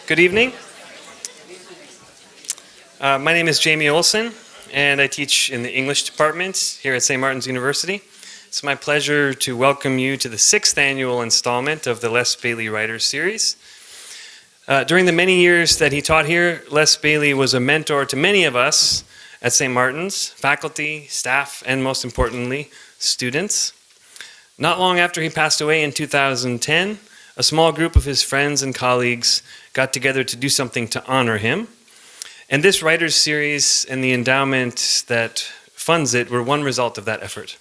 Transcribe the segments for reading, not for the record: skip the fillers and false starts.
Good evening. My name is Jamie Olson, and I teach in the English department here at St. Martin's University. It's my pleasure to welcome you to the 6th annual installment of the Les Bailey Writers Series. During the many years that he taught here, Les Bailey was a mentor to many of us at St. Martin's, faculty, staff, and most importantly, students. Not long after he passed away in 2010, a small group of his friends and colleagues got together to do something to honor him. And this Writers Series and the endowment that funds it were one result of that effort.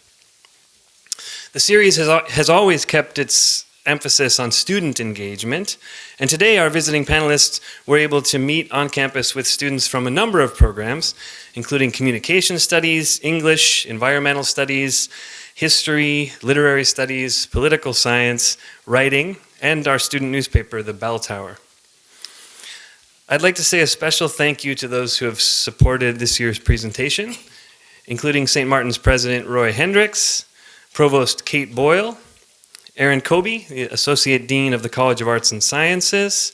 The series has always kept its emphasis on student engagement, and today our visiting panelists were able to meet on campus with students from a number of programs, including communication studies, English, environmental studies, history, literary studies, political science, writing, and our student newspaper, The Bell Tower. I'd like to say a special thank you to those who have supported this year's presentation, including St. Martin's President Roy Hendricks, Provost Kate Boyle, Aaron Kobe, the Associate Dean of the College of Arts and Sciences,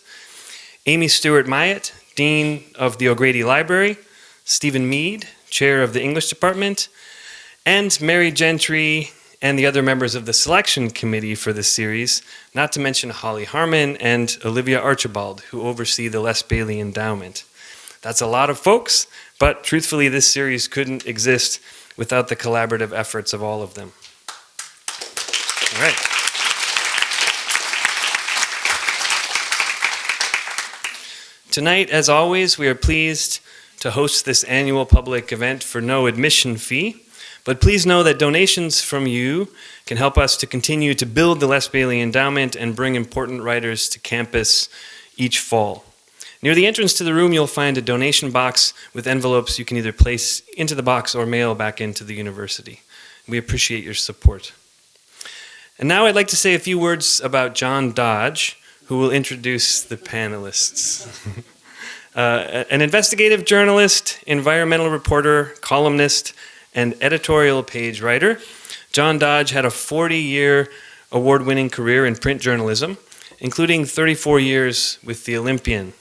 Amy Stewart Myatt, Dean of the O'Grady Library, Stephen Mead, Chair of the English Department, and Mary Gentry and the other members of the selection committee for this series, not to mention Holly Harmon and Olivia Archibald, who oversee the Les Bailey Endowment. That's a lot of folks, but truthfully, this series couldn't exist without the collaborative efforts of all of them. All right. Tonight, as always, we are pleased to host this annual public event for no admission fee. But please know that donations from you can help us to continue to build the Les Bailey Endowment and bring important writers to campus each fall. Near the entrance to the room, you'll find a donation box with envelopes you can either place into the box or mail back into the university. We appreciate your support. And now I'd like to say a few words about John Dodge, who will introduce the panelists. An investigative journalist, environmental reporter, columnist, and editorial page writer, John Dodge had a 40-year award-winning career in print journalism, including 34 years with The Olympian.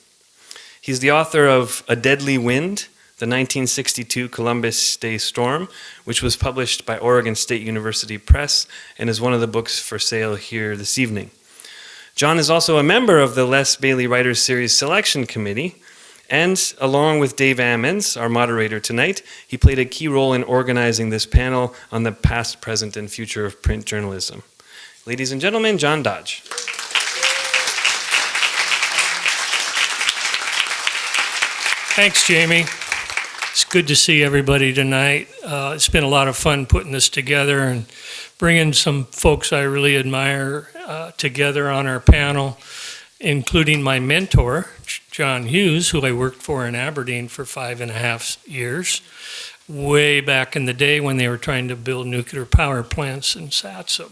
He's the author of A Deadly Wind, the 1962 Columbus Day Storm, which was published by Oregon State University Press and is one of the books for sale here this evening. John is also a member of the Les Bailey Writers Series Selection Committee, and along with Dave Ammons, our moderator tonight, he played a key role in organizing this panel on the past, present, and future of print journalism. Ladies and gentlemen, John Dodge. Thanks, Jamie. It's good to see everybody tonight. It's been a lot of fun putting this together and bringing some folks I really admire together on our panel, including my mentor, John Hughes, who I worked for in Aberdeen for 5.5 years, way back in the day when they were trying to build nuclear power plants in Satsum.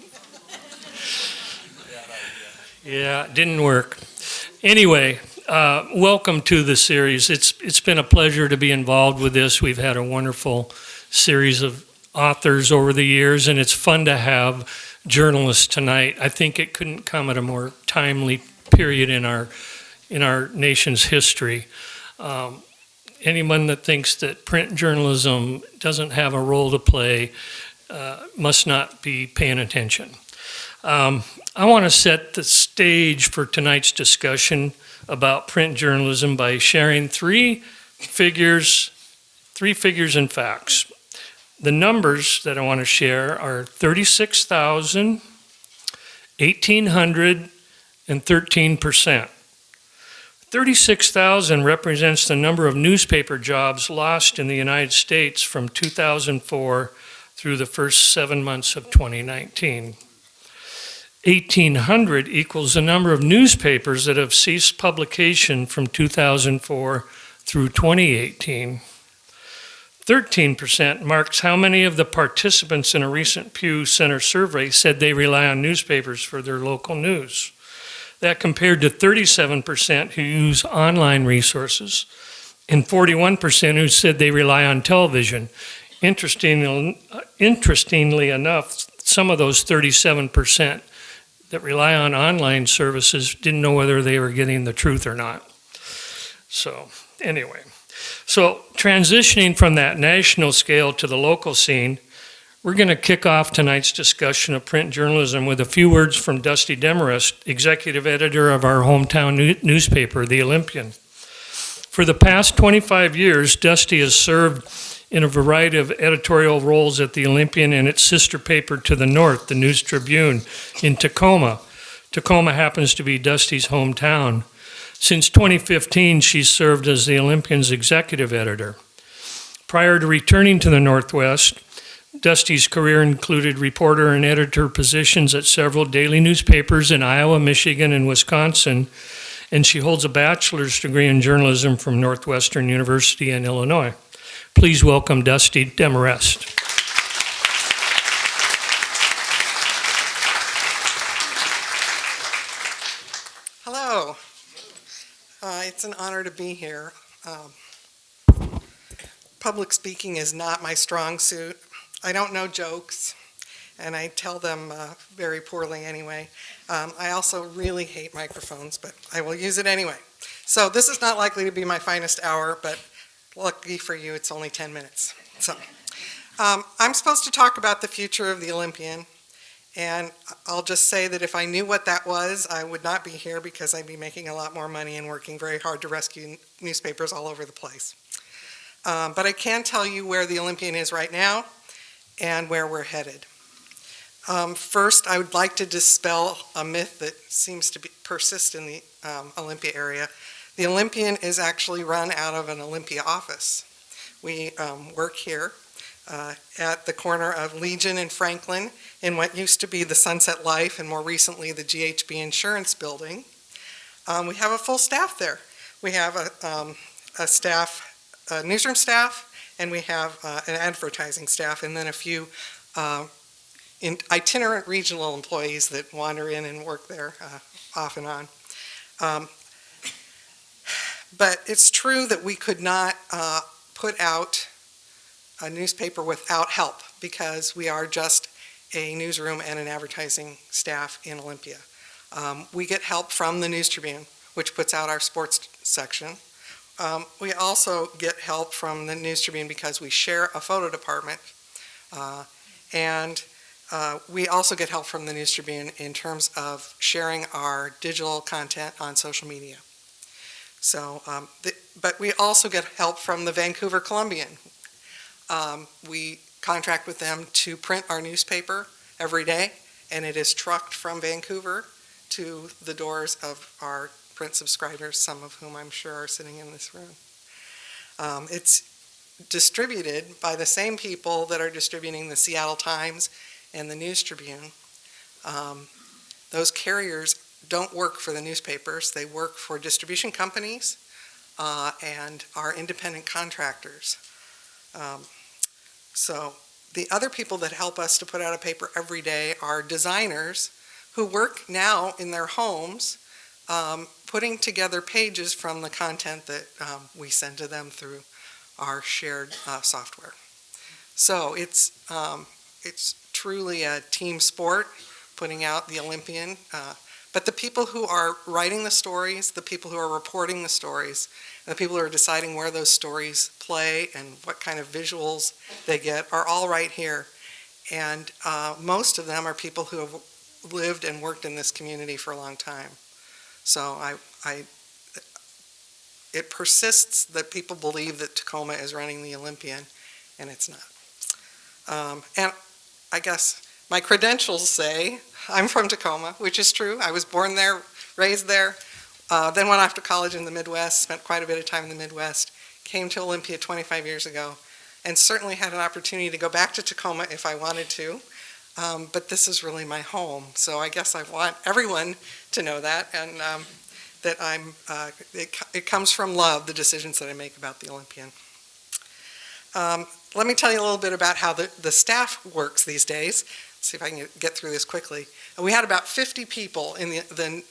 Yeah, it didn't work. Anyway, welcome to the series. It's been a pleasure to be involved with this. We've had a wonderful series of authors over the years, and it's fun to have journalists tonight. I think it couldn't come at a more timely period in our nation's history. Anyone that thinks that print journalism doesn't have a role to play must not be paying attention. I want to set the stage for tonight's discussion about print journalism by sharing three figures and facts. The numbers that I want to share are 36,000, 1,800, and 13%. 36,000 represents the number of newspaper jobs lost in the United States from 2004 through the first 7 months of 2019. 1,800 equals the number of newspapers that have ceased publication from 2004 through 2018. 13% marks how many of the participants in a recent Pew Center survey said they rely on newspapers for their local news. That compared to 37% who use online resources and 41% who said they rely on television. Interestingly enough, some of those 37% that rely on online services didn't know whether they were getting the truth or not. So anyway, so transitioning from that national scale to the local scene, we're going to kick off tonight's discussion of print journalism with a few words from Dusti Demarest, executive editor of our hometown newspaper, The Olympian. For the past 25 years, Dusti has served in a variety of editorial roles at The Olympian and its sister paper to the north, the News Tribune, in Tacoma. Tacoma happens to be Dusti's hometown. Since 2015, she's served as The Olympian's executive editor. Prior to returning to the Northwest, Dusti's career included reporter and editor positions at several daily newspapers in Iowa, Michigan, and Wisconsin, and she holds a bachelor's degree in journalism from Northwestern University in Illinois. Please welcome Dusti Demarest. Hello. It's an honor to be here. Public speaking is not my strong suit. I don't know jokes, and I tell them very poorly anyway. I also really hate microphones, but I will use it anyway. So this is not likely to be my finest hour, but lucky for you, it's only 10 minutes. So I'm supposed to talk about the future of the Olympian, and I'll just say that if I knew what that was, I would not be here because I'd be making a lot more money and working very hard to rescue newspapers all over the place. But I can tell you where the Olympian is right now and where we're headed. First, I would like to dispel a myth that seems to persist in the Olympia area. The Olympian is actually run out of an Olympia office. We work here at the corner of Legion and Franklin in what used to be the Sunset Life and more recently the GHB Insurance Building. We have a full staff there. We have a newsroom staff, and we have an advertising staff, and then a few itinerant regional employees that wander in and work there off and on. But it's true that we could not put out a newspaper without help because we are just a newsroom and an advertising staff in Olympia. We get help from the News Tribune, which puts out our sports section. We also get help from the News Tribune because we share a photo department. And we also get help from the News Tribune in terms of sharing our digital content on social media. So, but we also get help from the Vancouver Columbian. We contract with them to print our newspaper every day, and it is trucked from Vancouver to the doors of our print subscribers, some of whom I'm sure are sitting in this room. It's distributed by the same people that are distributing the Seattle Times and the News Tribune. Those carriers don't work for the newspapers. They work for distribution companies and are independent contractors. So the other people that help us to put out a paper every day are designers who work now in their homes putting together pages from the content that we send to them through our shared software. So it's truly a team sport, putting out the Olympian. But the people who are writing the stories, the people who are reporting the stories, and the people who are deciding where those stories play and what kind of visuals they get are all right here. And most of them are people who have lived and worked in this community for a long time. So it persists that people believe that Tacoma is running the Olympian, and it's not. And I guess my credentials say I'm from Tacoma, which is true. I was born there, raised there, then went off to college in the Midwest, spent quite a bit of time in the Midwest, came to Olympia 25 years ago, and certainly had an opportunity to go back to Tacoma if I wanted to. But this is really my home, so I guess I want everyone to know that, and that it comes from love, the decisions that I make about the Olympian. Let me tell you a little bit about how the staff works these days. See if I can get through this quickly. We had about 50 people in the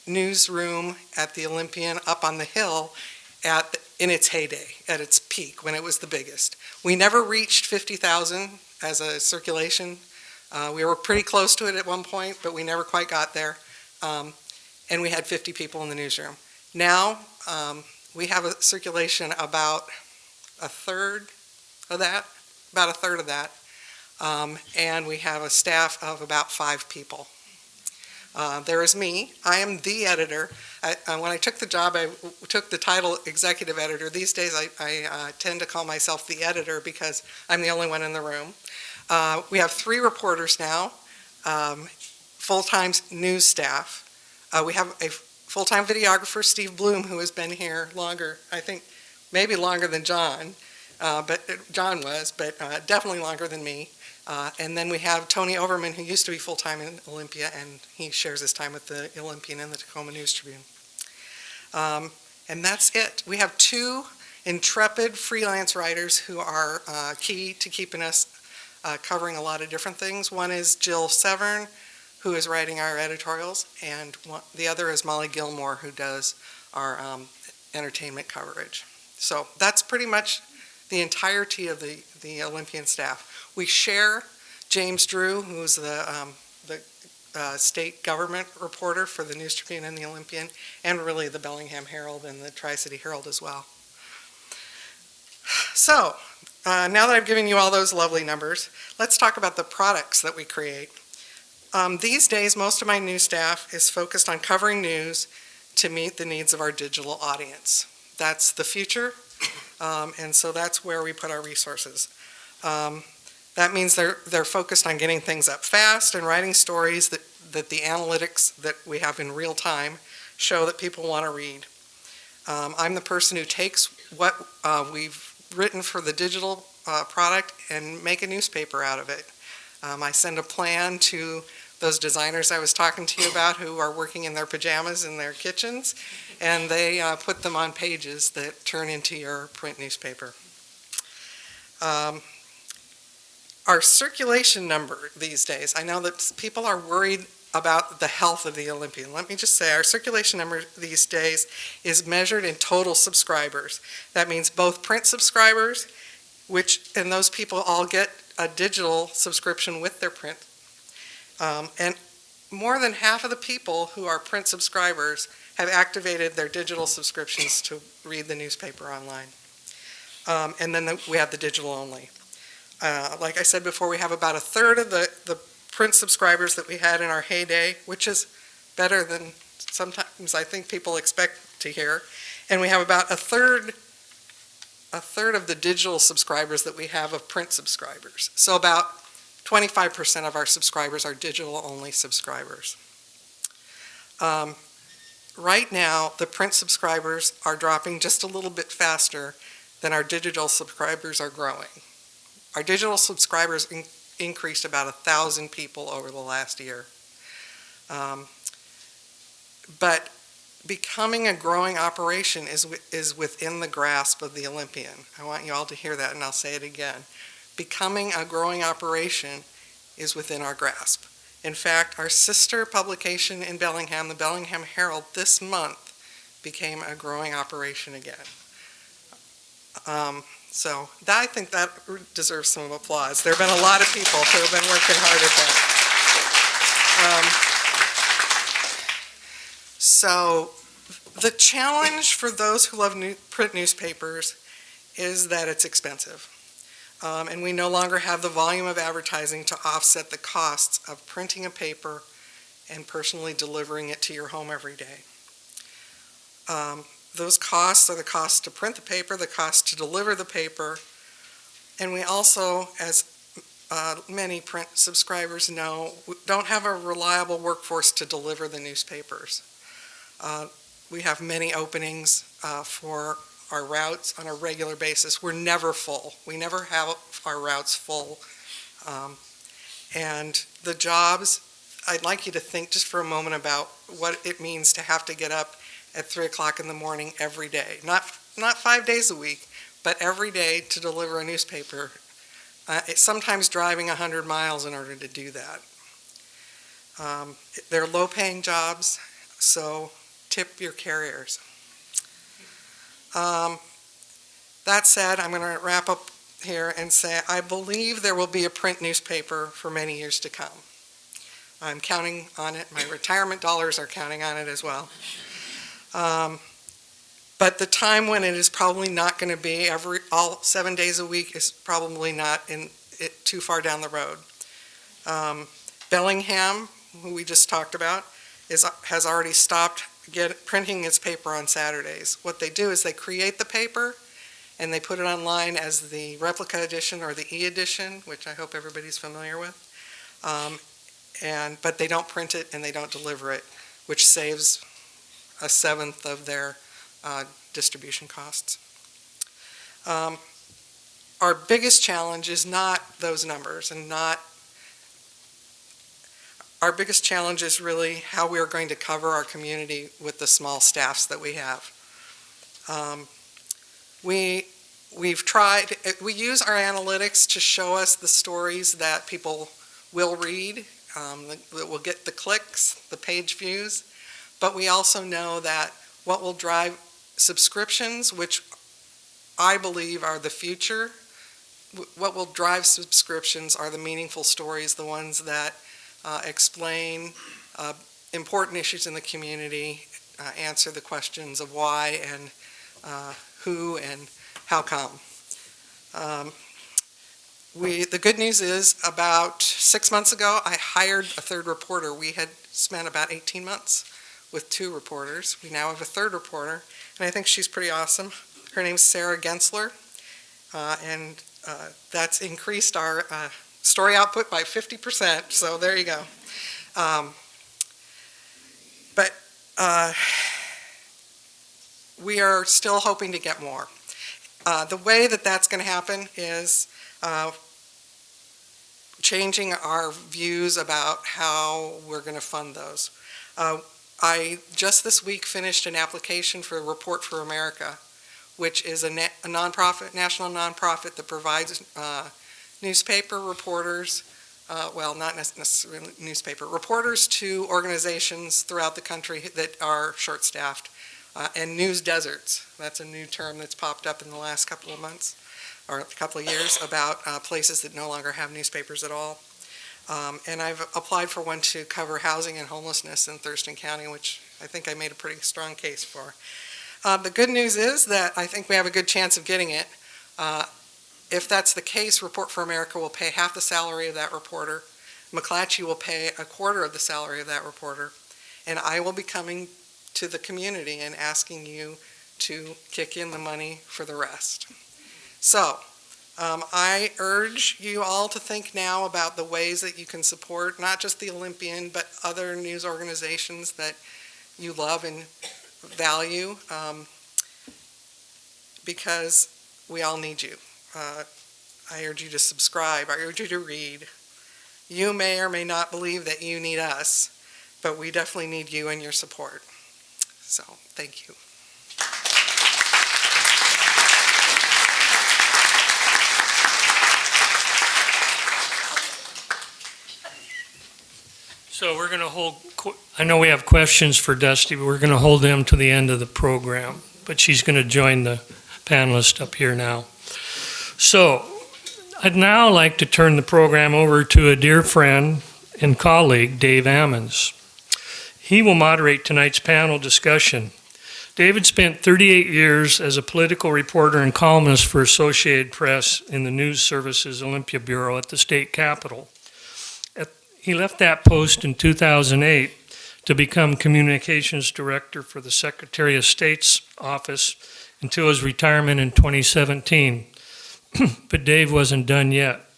newsroom at the Olympian up on the hill in its heyday, at its peak, when it was the biggest. We never reached 50,000 as a circulation. We were pretty close to it at one point, but we never quite got there. And we had 50 people in the newsroom. Now, We have a circulation about a third of that, and we have a staff of about 5 people. There is me. I am the editor. When I took the job, I took the title executive editor. These days, I tend to call myself the editor because I'm the only one in the room. We have 3 reporters now, full-time news staff. We have a full-time videographer, Steve Bloom, who has been here longer, I think maybe longer than John, but definitely longer than me. And then we have Tony Overman, who used to be full-time in Olympia, and he shares his time with the Olympian and the Tacoma News Tribune. And that's it. We have 2 intrepid freelance writers who are key to keeping us covering a lot of different things. One is Jill Severn, who is writing our editorials, and the other is Molly Gilmore, who does our entertainment coverage. So that's pretty much the entirety of the Olympian staff. We share James Drew, who's the state government reporter for the News Tribune and the Olympian, and really the Bellingham Herald and the Tri-City Herald as well. So now that I've given you all those lovely numbers, let's talk about the products that we create. These days, most of my news staff is focused on covering news to meet the needs of our digital audience. That's the future, and so that's where we put our resources. That means they're focused on getting things up fast and writing stories that the analytics that we have in real time show that people want to read. I'm the person who takes what we've written for the digital product and make a newspaper out of it. I send a plan to those designers I was talking to you about who are working in their pajamas in their kitchens, and they put them on pages that turn into your print newspaper. Our circulation number these days, I know that people are worried about the health of the Olympian. Let me just say, our circulation number these days is measured in total subscribers. That means both print subscribers, and those people all get a digital subscription with their print. And more than half of the people who are print subscribers have activated their digital subscriptions to read the newspaper online. And then we have the digital only. Like I said before, we have about a third of the print subscribers that we had in our heyday, which is better than sometimes I think people expect to hear. And we have about a third of the digital subscribers that we have of print subscribers. So about 25% of our subscribers are digital-only subscribers. Right now, the print subscribers are dropping just a little bit faster than our digital subscribers are growing. Our digital subscribers increased about 1,000 people over the last year. But becoming a growing operation is within the grasp of the Olympian. I want you all to hear that, and I'll say it again. Becoming a growing operation is within our grasp. In fact, our sister publication in Bellingham, the Bellingham Herald, this month became a growing operation again. So I think that deserves some applause. There have been a lot of people who have been working hard at that. So the challenge for those who love print newspapers is that it's expensive. And we no longer have the volume of advertising to offset the costs of printing a paper and personally delivering it to your home every day. Those costs are the cost to print the paper, the cost to deliver the paper, and we also, as many print subscribers know, don't have a reliable workforce to deliver the newspapers. We have many openings for our routes on a regular basis. We're never full. We never have our routes full. And the jobs, I'd like you to think just for a moment about what it means to have to get up at 3 o'clock in the morning every day. Not 5 days a week, but every day to deliver a newspaper. It's sometimes driving 100 miles in order to do that. They're low-paying jobs, so tip your carriers. That said, I'm going to wrap up here and say I believe there will be a print newspaper for many years to come. I'm counting on it. My retirement dollars are counting on it as well. But the time when it is probably not going to be all 7 days a week is probably not too far down the road. Bellingham, who we just talked about, has already stopped printing its paper on Saturdays. What they do is they create the paper and they put it online as the replica edition or the e-edition, which I hope everybody's familiar with. But they don't print it and they don't deliver it, which saves 1/7 of their distribution costs. Our biggest challenge is not those numbers our biggest challenge is really how we are going to cover our community with the small staffs that we have. We use our analytics to show us the stories that people will read, that will get the clicks, the page views, but we also know that what will drive subscriptions, which I believe are the future, what will drive subscriptions are the meaningful stories, the ones that explain important issues in the community, answer the questions of why and who and how come. The good news is about 6 months ago, I hired a third reporter. We had spent about 18 months with 2 reporters. We now have a third reporter, and I think she's pretty awesome. Her name's Sarah Gensler, and that's increased our story output by 50%, so there you go. But we are still hoping to get more. The way that that's going to happen is changing our views about how we're going to fund those. I just this week finished an application for Report for America, which is a nonprofit, national nonprofit that provides newspaper reporters, not necessarily newspaper, reporters to organizations throughout the country that are short-staffed, and news deserts. That's a new term that's popped up in the last couple of months, or a couple of years, about places that no longer have newspapers at all. And I've applied for one to cover housing and homelessness in Thurston County, which I think I made a pretty strong case for. The good news is that I think we have a good chance of getting it. If that's the case, Report for America will pay half the salary of that reporter. McClatchy will pay 1/4 of the salary of that reporter. And I will be coming to the community and asking you to kick in the money for the rest. So, I urge you all to think now about the ways that you can support not just the Olympian, but other news organizations that you love and value, because we all need you. I urge you to subscribe. I urge you to read. You may or may not believe that you need us, but we definitely need you and your support. So, thank you. So we're going to hold, I know we have questions for Dusti, but we're going to hold them to the end of the program. But she's going to join the panelist up here now. So I'd now like to turn the program over to a dear friend and colleague, Dave Ammons. He will moderate tonight's panel discussion. David spent 38 years as a political reporter and columnist for Associated Press in the News Service's Olympia Bureau at the state capitol. He left that post in 2008 to become communications director for the Secretary of State's office until his retirement in 2017. But Dave wasn't done yet.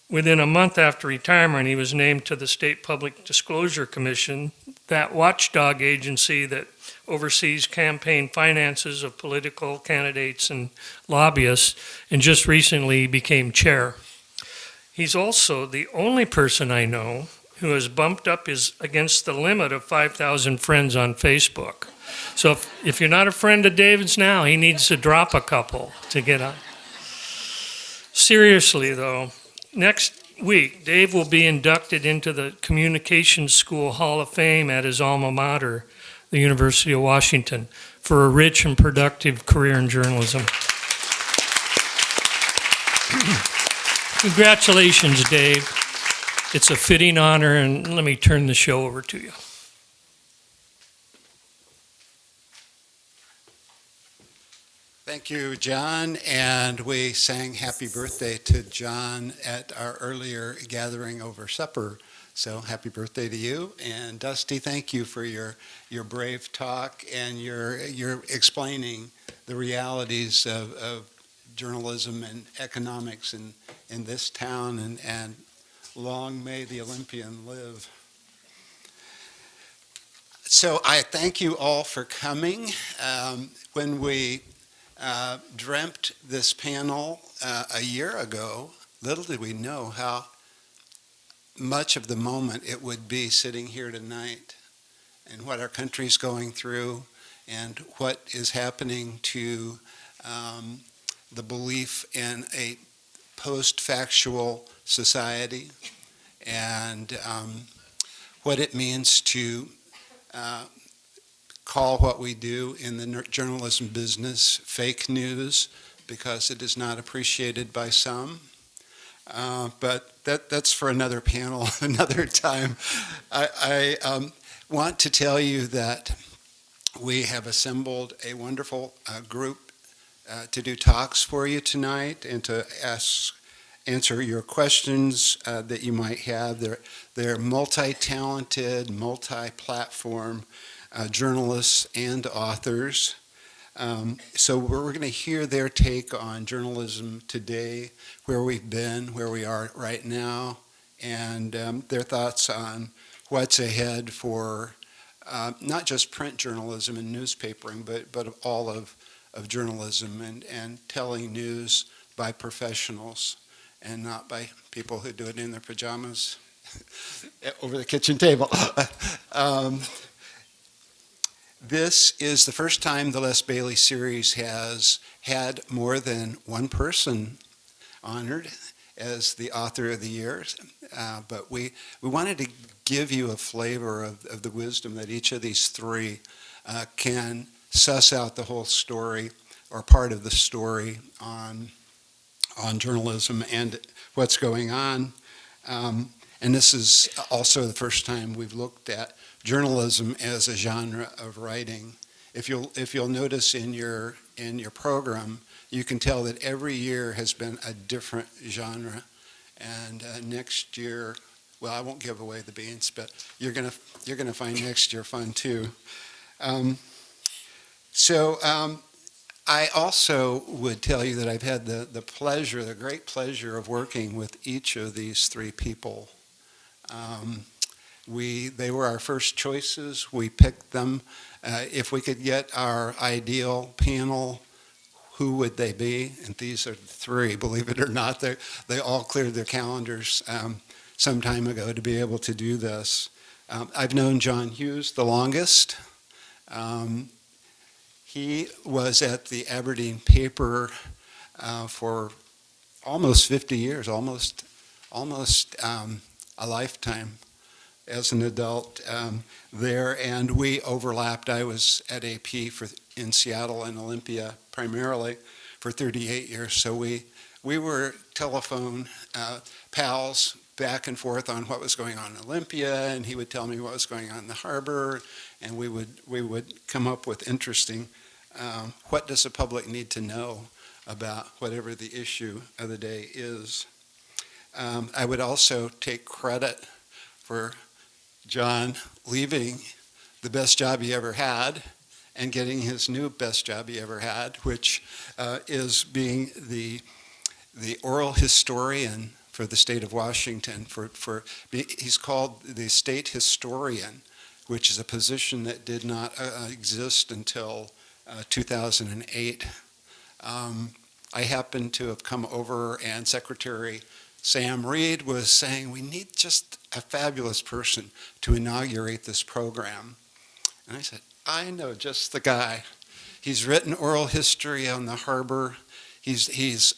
Within a month after retirement, he was named to the State Public Disclosure Commission, that watchdog agency that oversees campaign finances of political candidates and lobbyists, and just recently became chair. He's also the only person I know who has bumped up against the limit of 5,000 friends on Facebook. So if you're not a friend of David's now, he needs to drop a couple to get on. Seriously though, next week, Dave will be inducted into the Communications School Hall of Fame at his alma mater, the University of Washington, for a rich and productive career in journalism. Congratulations, Dave. It's a fitting honor, and let me turn the show over to you. Thank you, John. And we sang happy birthday to John at our earlier gathering over supper. So happy birthday to you. And Dusti, thank you for your brave talk and your explaining the realities of journalism and economics in this town. And long may the Olympian live. So I thank you all for coming. When we dreamt this panel a year ago, little did we know how much of the moment it would be sitting here tonight, and what our country's going through, and what is happening to the belief in a post-factual society, and what it means to call what we do in the journalism business fake news, because it is not appreciated by some. But that's for another panel, another time. I want to tell you that we have assembled a wonderful group to do talks for you tonight and to answer your questions that you might have. They're multi-talented, multi-platform journalists and authors. So we're going to hear their take on journalism today, where we've been, where we are right now, and their thoughts on what's ahead for not just print journalism and newspapering, but all of journalism and telling news by professionals and not by people who do it in their pajamas over the kitchen table. This is the first time the Les Bailey series has had more than one person honored as the author of the year, but we wanted to give you a flavor of the wisdom that each of these three can suss out the whole story or part of the story on journalism and what's going on. And this is also the first time we've looked at journalism as a genre of writing. If you'll notice in your program, you can tell that every year has been a different genre. And next year, well, I won't give away the beans, but you're gonna find next year fun too. I also would tell you that I've had the great pleasure of working with each of these three people. They were our first choices. We picked them. If we could get our ideal panel, who would they be? And these are the three, believe it or not. They all cleared their calendars some time ago to be able to do this. I've known John Hughes the longest. He was at the Aberdeen paper for almost 50 years, almost a lifetime as an adult there, and we overlapped. I was at AP in Seattle and Olympia primarily for 38 years, so we were telephone pals back and forth on what was going on in Olympia, and he would tell me what was going on in the harbor, and we would come up with interesting, what does the public need to know about whatever the issue of the day is. I would also take credit for John leaving the best job he ever had and getting his new best job he ever had, which is being the oral historian for the state of Washington. He's called the state historian, which is a position that did not exist until 2008. I happened to have come over, and Secretary Sam Reed was saying, we need just a fabulous person to inaugurate this program. And I said, I know just the guy. He's written oral history on the harbor. He's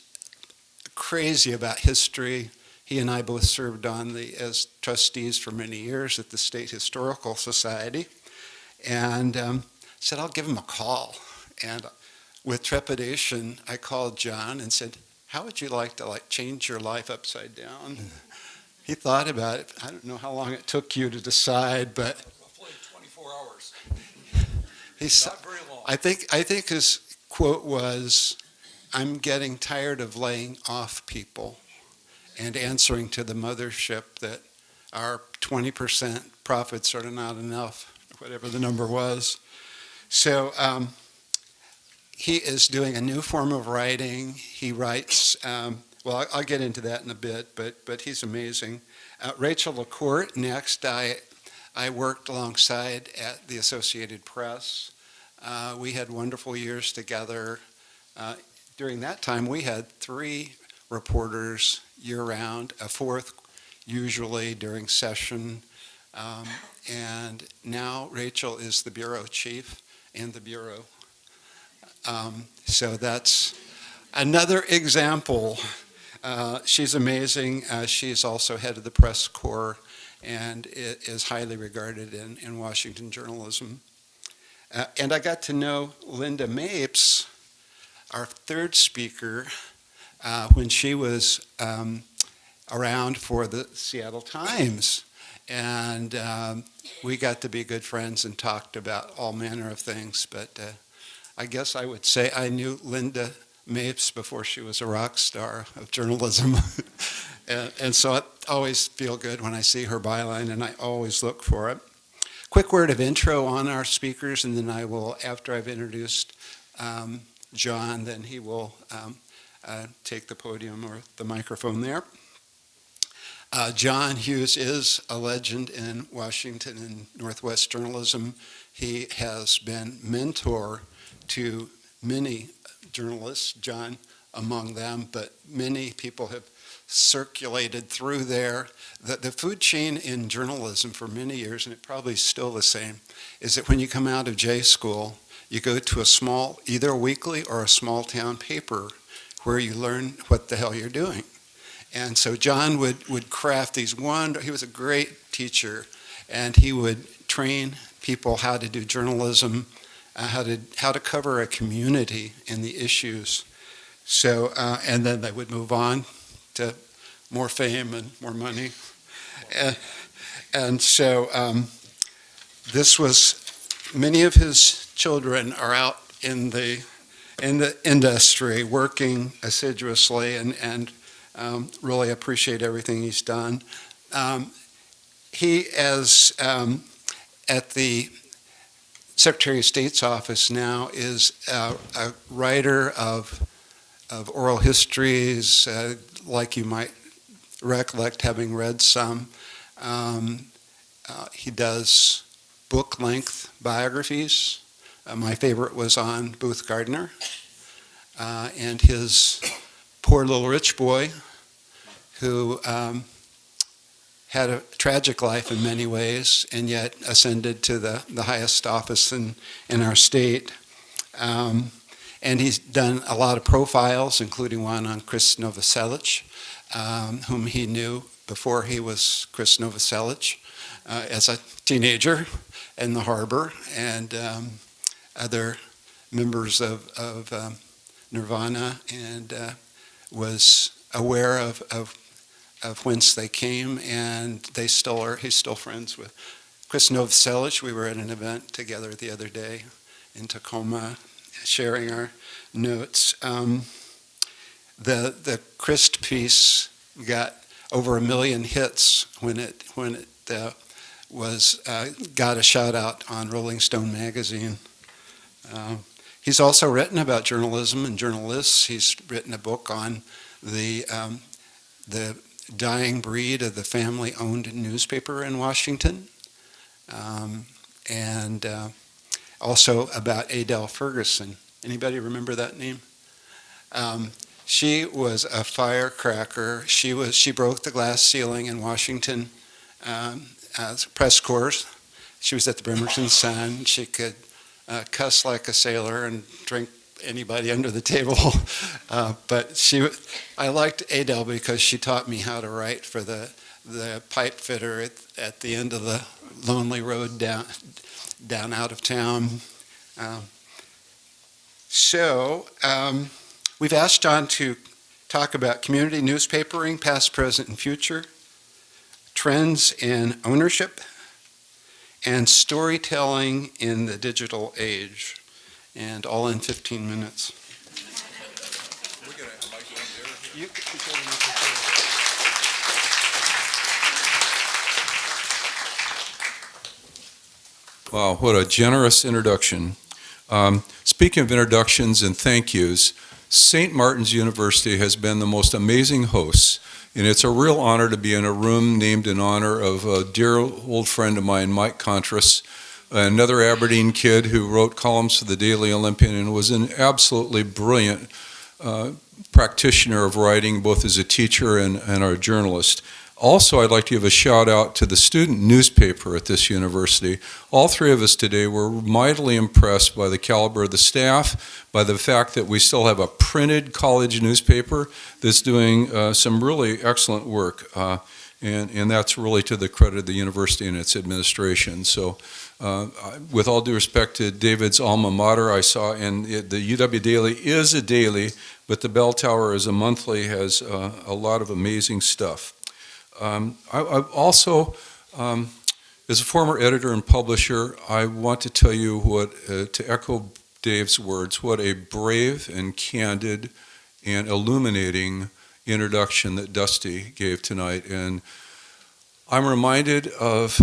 crazy about history. He and I both served as trustees for many years at the State Historical Society. And said, I'll give him a call. And with trepidation, I called John and said, how would you like to change your life upside down? He thought about it. I don't know how long it took you to decide, but roughly 24 hours. Not very long. I think his quote was, "I'm getting tired of laying off people and answering to the mothership that our 20% profits are not enough," whatever the number was. So he is doing a new form of writing. He writes, well, I'll get into that in a bit, but he's amazing. Rachel LaCourte, next, I worked alongside at the Associated Press. We had wonderful years together. During that time, we had 3 reporters year-round, a 4th usually during session. And now Rachel is the bureau chief in the bureau. So that's another example. She's amazing. She's also head of the press corps and is highly regarded in Washington journalism. And I got to know Lynda Mapes, our 3rd speaker, when she was around for the Seattle Times. And we got to be good friends and talked about all manner of things. But I guess I would say I knew Lynda Mapes before she was a rock star of journalism. and so I always feel good when I see her byline, and I always look for it. Quick word of intro on our speakers, and then I will, after I've introduced John, then he will take the podium or the microphone there. John Hughes is a legend in Washington and Northwest journalism. He has been mentor to many journalists, John among them, but many people have circulated through there. The food chain in journalism for many years, and it probably is still the same, is that when you come out of J school, you go to a small, either a weekly or a small town paper where you learn what the hell you're doing. And so John would craft these he was a great teacher, and he would train people how to do journalism, how to cover a community and the issues. So, and then they would move on to more fame and more money. And so this was, many of his children are out in the industry working assiduously and really appreciate everything he's done. He is at the Secretary of State's office now is a writer of oral histories, like you might recollect having read some. He does book-length biographies. My favorite was on Booth Gardner and his poor little rich boy who had a tragic life in many ways and yet ascended to the highest office in our state. And he's done a lot of profiles, including one on Chris Novoselic, whom he knew before he was Chris Novoselic as a teenager in the harbor, and other members of Nirvana, and was aware of whence they came, and he's still friends with Chris Novoselic. We were at an event together the other day in Tacoma, sharing our notes. The Christ piece got over 1 million hits when it got a shout out on Rolling Stone magazine. He's also written about journalism and journalists. He's written a book on the dying breed of the family-owned newspaper in Washington, and also about Adele Ferguson. Anybody remember that name? She was a firecracker. She broke the glass ceiling in Washington press corps. She was at the Bremerton Sun. She could cuss like a sailor and drink anybody under the table. But I liked Adele because she taught me how to write for the pipe fitter at the end of the lonely road down out of town. So we've asked John to talk about community newspapering, past, present, and future, trends in ownership, and storytelling in the digital age. and all in 15 minutes. Wow, what a generous introduction. Speaking of introductions and thank yous, St. Martin's University has been the most amazing hosts, and it's a real honor to be in a room named in honor of a dear old friend of mine, Mike Contras, another Aberdeen kid who wrote columns for the Daily Olympian and was an absolutely brilliant practitioner of writing, both as a teacher and a journalist. Also, I'd like to give a shout out to the student newspaper at this university. All three of us today were mightily impressed by the caliber of the staff, by the fact that we still have a printed college newspaper that's doing some really excellent work. And that's really to the credit of the university and its administration. So with all due respect to David's alma mater, I saw, and the UW Daily is a daily, but the Bell Tower is a monthly, has a lot of amazing stuff. I also, as a former editor and publisher, I want to tell you to echo Dave's words, what a brave and candid and illuminating introduction that Dusti gave tonight. And I'm reminded of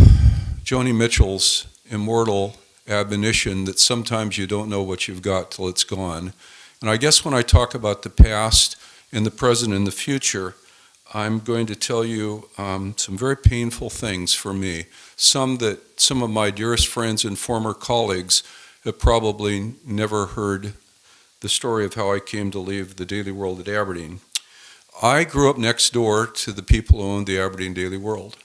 Joni Mitchell's immortal admonition that sometimes you don't know what you've got till it's gone. And I guess when I talk about the past and the present and the future, I'm going to tell you some very painful things for me, some that some of my dearest friends and former colleagues have probably never heard the story of how I came to leave the Daily World at Aberdeen. I grew up next door to the people who owned the Aberdeen Daily World.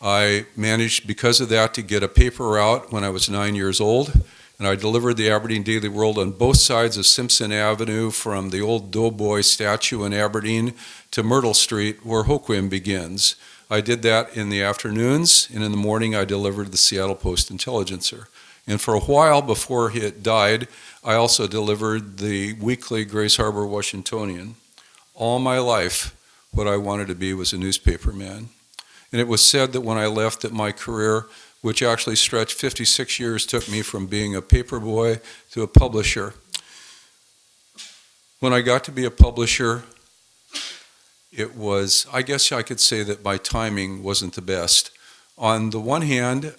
I managed, because of that, to get a paper route when I was 9 years old, and I delivered the Aberdeen Daily World on both sides of Simpson Avenue, from the old Doughboy statue in Aberdeen to Myrtle Street, where Hoquiam begins. I did that in the afternoons, and in the morning I delivered the Seattle Post-Intelligencer. And for a while before it died, I also delivered the weekly Grace Harbor Washingtonian. All my life, what I wanted to be was a newspaper man. And it was said that when I left, that my career, which actually stretched 56 years, took me from being a paper boy to a publisher. When I got to be a publisher, it was, I guess I could say that my timing wasn't the best. On the one hand,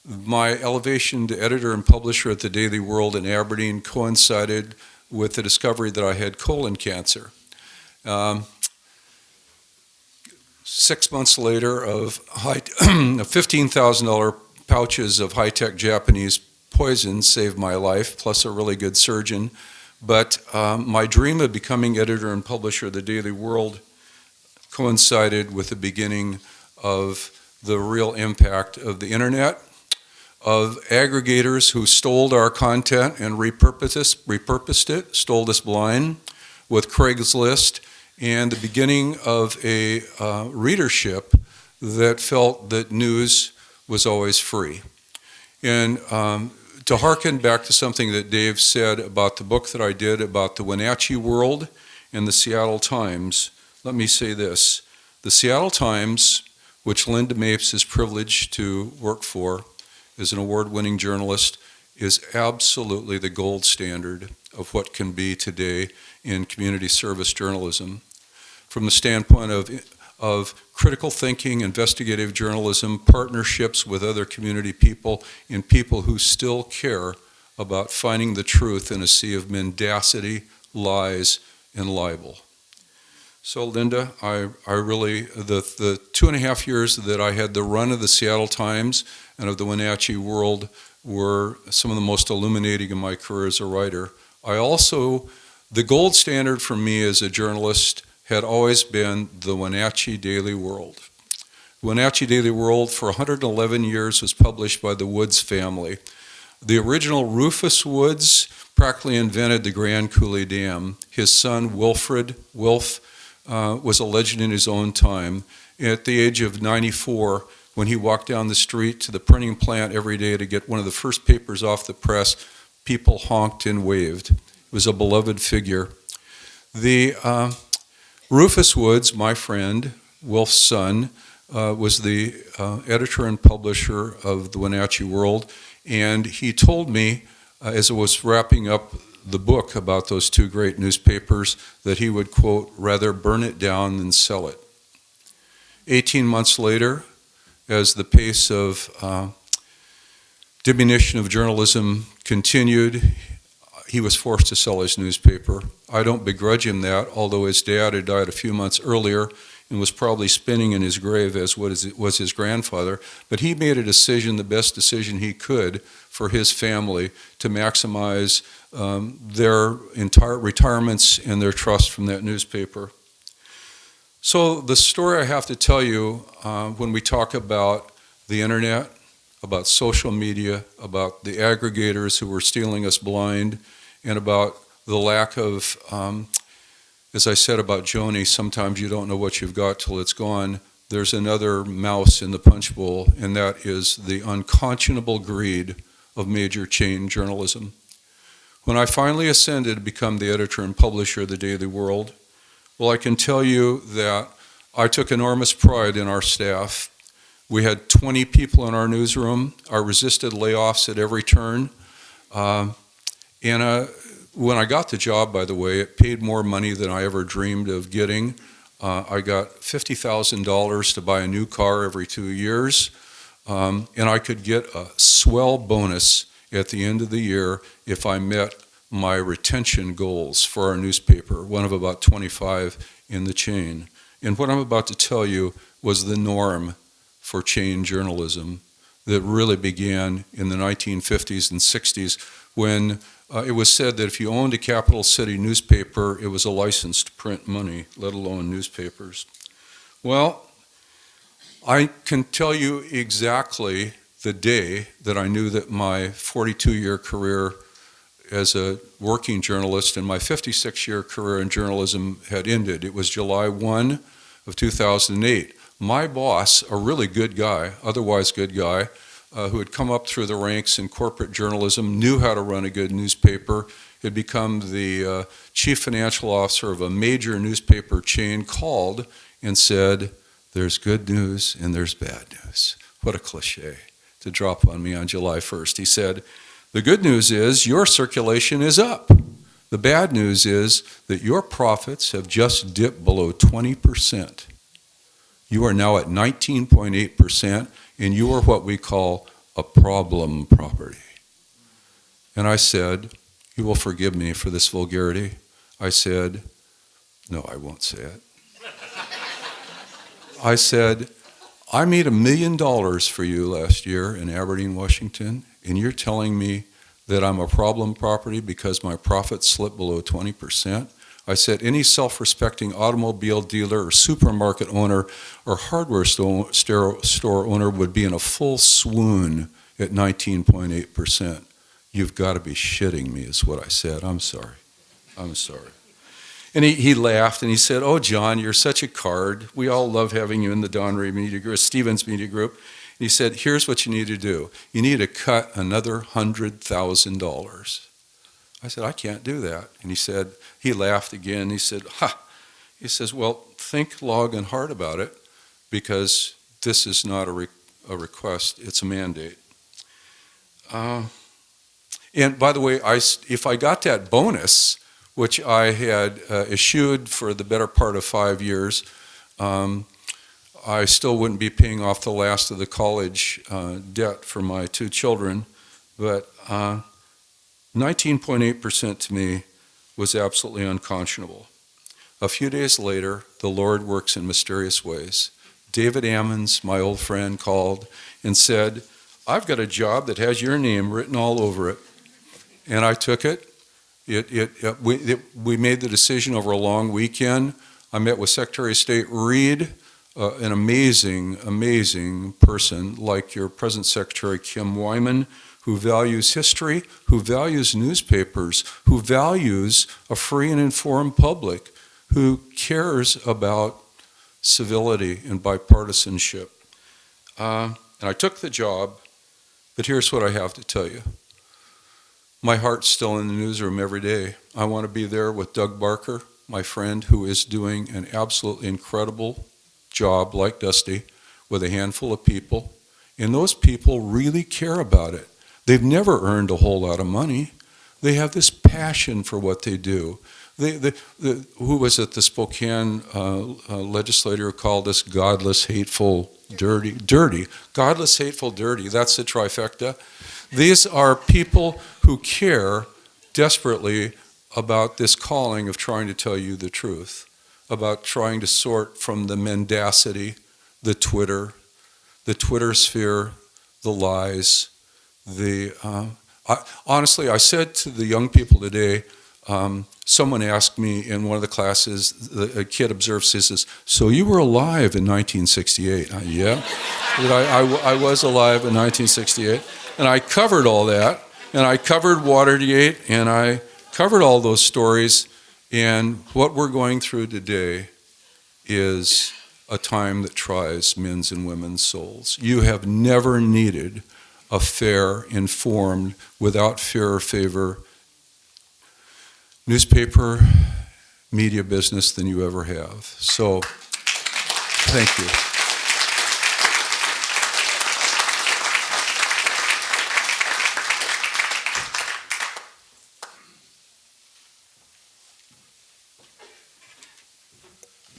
my elevation to editor and publisher at the Daily World in Aberdeen coincided with the discovery that I had colon cancer. 6 months later, of $15,000 pouches of high-tech Japanese poison saved my life, plus a really good surgeon. But my dream of becoming editor and publisher of the Daily World coincided with the beginning of the real impact of the internet, of aggregators who stole our content and repurposed it, stole us blind, with Craigslist, and the beginning of a readership that felt that news was always free. And to hearken back to something that Dave said about the book that I did about the Wenatchee world and the Seattle Times, let me say this. The Seattle Times, which Lynda V is privileged to work for as an award-winning journalist, is absolutely the gold standard of what can be today in community service journalism. From the standpoint of critical thinking, investigative journalism, partnerships with other community people, and people who still care about finding the truth in a sea of mendacity, lies, and libel. So Lynda, I really, the 2.5 years that I had the run of the Seattle Times and of the Wenatchee World were some of the most illuminating in my career as a writer. I also, the gold standard for me as a journalist had always been the Wenatchee Daily World. The Wenatchee Daily World for 111 years was published by the Woods family. The original Rufus Woods practically invented the Grand Coulee Dam. His son, Wilf, was a legend in his own time. At the age of 94, when he walked down the street to the printing plant every day to get one of the first papers off the press, people honked and waved. He was a beloved figure. The Rufus Woods, my friend, Wilf's son, was the editor and publisher of the Wenatchee World, and he told me as it was wrapping up the book about those two great newspapers, that he would, quote, rather burn it down than sell it. 18 months later, as the pace of diminution of journalism continued, he was forced to sell his newspaper. I don't begrudge him that, although his dad had died a few months earlier and was probably spinning in his grave as was his grandfather. But he made a decision, the best decision he could for his family, to maximize their entire retirements and their trust from that newspaper. So the story I have to tell you when we talk about the internet, about social media, about the aggregators who were stealing us blind, and about the lack of, as I said about Joni, sometimes you don't know what you've got till it's gone. There's another mouse in the punch bowl, and that is the unconscionable greed of major chain journalism. When I finally ascended to become the editor and publisher of the Daily World, well, I can tell you that I took enormous pride in our staff. We had 20 people in our newsroom. I resisted layoffs at every turn. When I got the job, by the way, it paid more money than I ever dreamed of getting. I got $50,000 to buy a new car every 2 years, and I could get a swell bonus at the end of the year if I met my retention goals for our newspaper, one of about 25 in the chain. And what I'm about to tell you was the norm for chain journalism that really began in the 1950s and 60s when it was said that if you owned a capital city newspaper, it was a license to print money, let alone newspapers. Well, I can tell you exactly the day that I knew that my 42-year career as a working journalist and my 56-year career in journalism had ended. It was July 1 of 2008. My boss, a really good guy, otherwise good guy, who had come up through the ranks in corporate journalism, knew how to run a good newspaper, had become the chief financial officer of a major newspaper chain, called and said, "There's good news and there's bad news." What a cliche to drop on me on July 1st. He said, "The good news is your circulation is up. The bad news is that your profits have just dipped below 20%. You are now at 19.8%, and you are what we call a problem property." And I said, you will forgive me for this vulgarity. I said, no, I won't say it. I said, I made $1 million for you last year in Aberdeen, Washington, and you're telling me that I'm a problem property because my profits slipped below 20%? I said, any self-respecting automobile dealer or supermarket owner or hardware store owner would be in a full swoon at 19.8%. You've got to be shitting me, is what I said. I'm sorry. And he laughed and he said, "Oh, John, you're such a card. We all love having you in the Donnery Media Group, Stevens Media Group." And he said, "Here's what you need to do. You need to cut another $100,000. I said, "I can't do that." And he laughed again. He said, "Ha." He says, "Well, think long and hard about it, because this is not a request, it's a mandate." And by the way, if I got that bonus, which I had eschewed for the better part of 5 years, I still wouldn't be paying off the last of the college debt for my 2 children. But 19.8% to me was absolutely unconscionable. A few days later, the Lord works in mysterious ways. David Ammons, my old friend, called and said, "I've got a job that has your name written all over it." And I took it. We made the decision over a long weekend. I met with Secretary of State Reed, an amazing person like your present Secretary Kim Wyman, who values history, who values newspapers, who values a free and informed public, who cares about civility and bipartisanship. And I took the job, but here's what I have to tell you. My heart's still in the newsroom every day. I want to be there with Doug Barker, my friend, who is doing an absolutely incredible job, like Dusti, with a handful of people. And those people really care about it. They've never earned a whole lot of money. They have this passion for what they do. Who was it? The Spokane legislator called us godless, hateful, dirty. Godless, hateful, dirty. That's the trifecta. These are people who care desperately about this calling of trying to tell you the truth, about trying to sort from the mendacity, the Twitter sphere, the lies. Honestly, I said to the young people today, someone asked me in one of the classes, a kid observes, he says, "So you were alive in 1968? Yeah, I was alive in 1968. And I covered all that, and I covered Watergate, and I covered all those stories, and what we're going through today is a time that tries men's and women's souls. You have never needed a fair, informed, without fear or favor newspaper, media business than you ever have. So, thank you.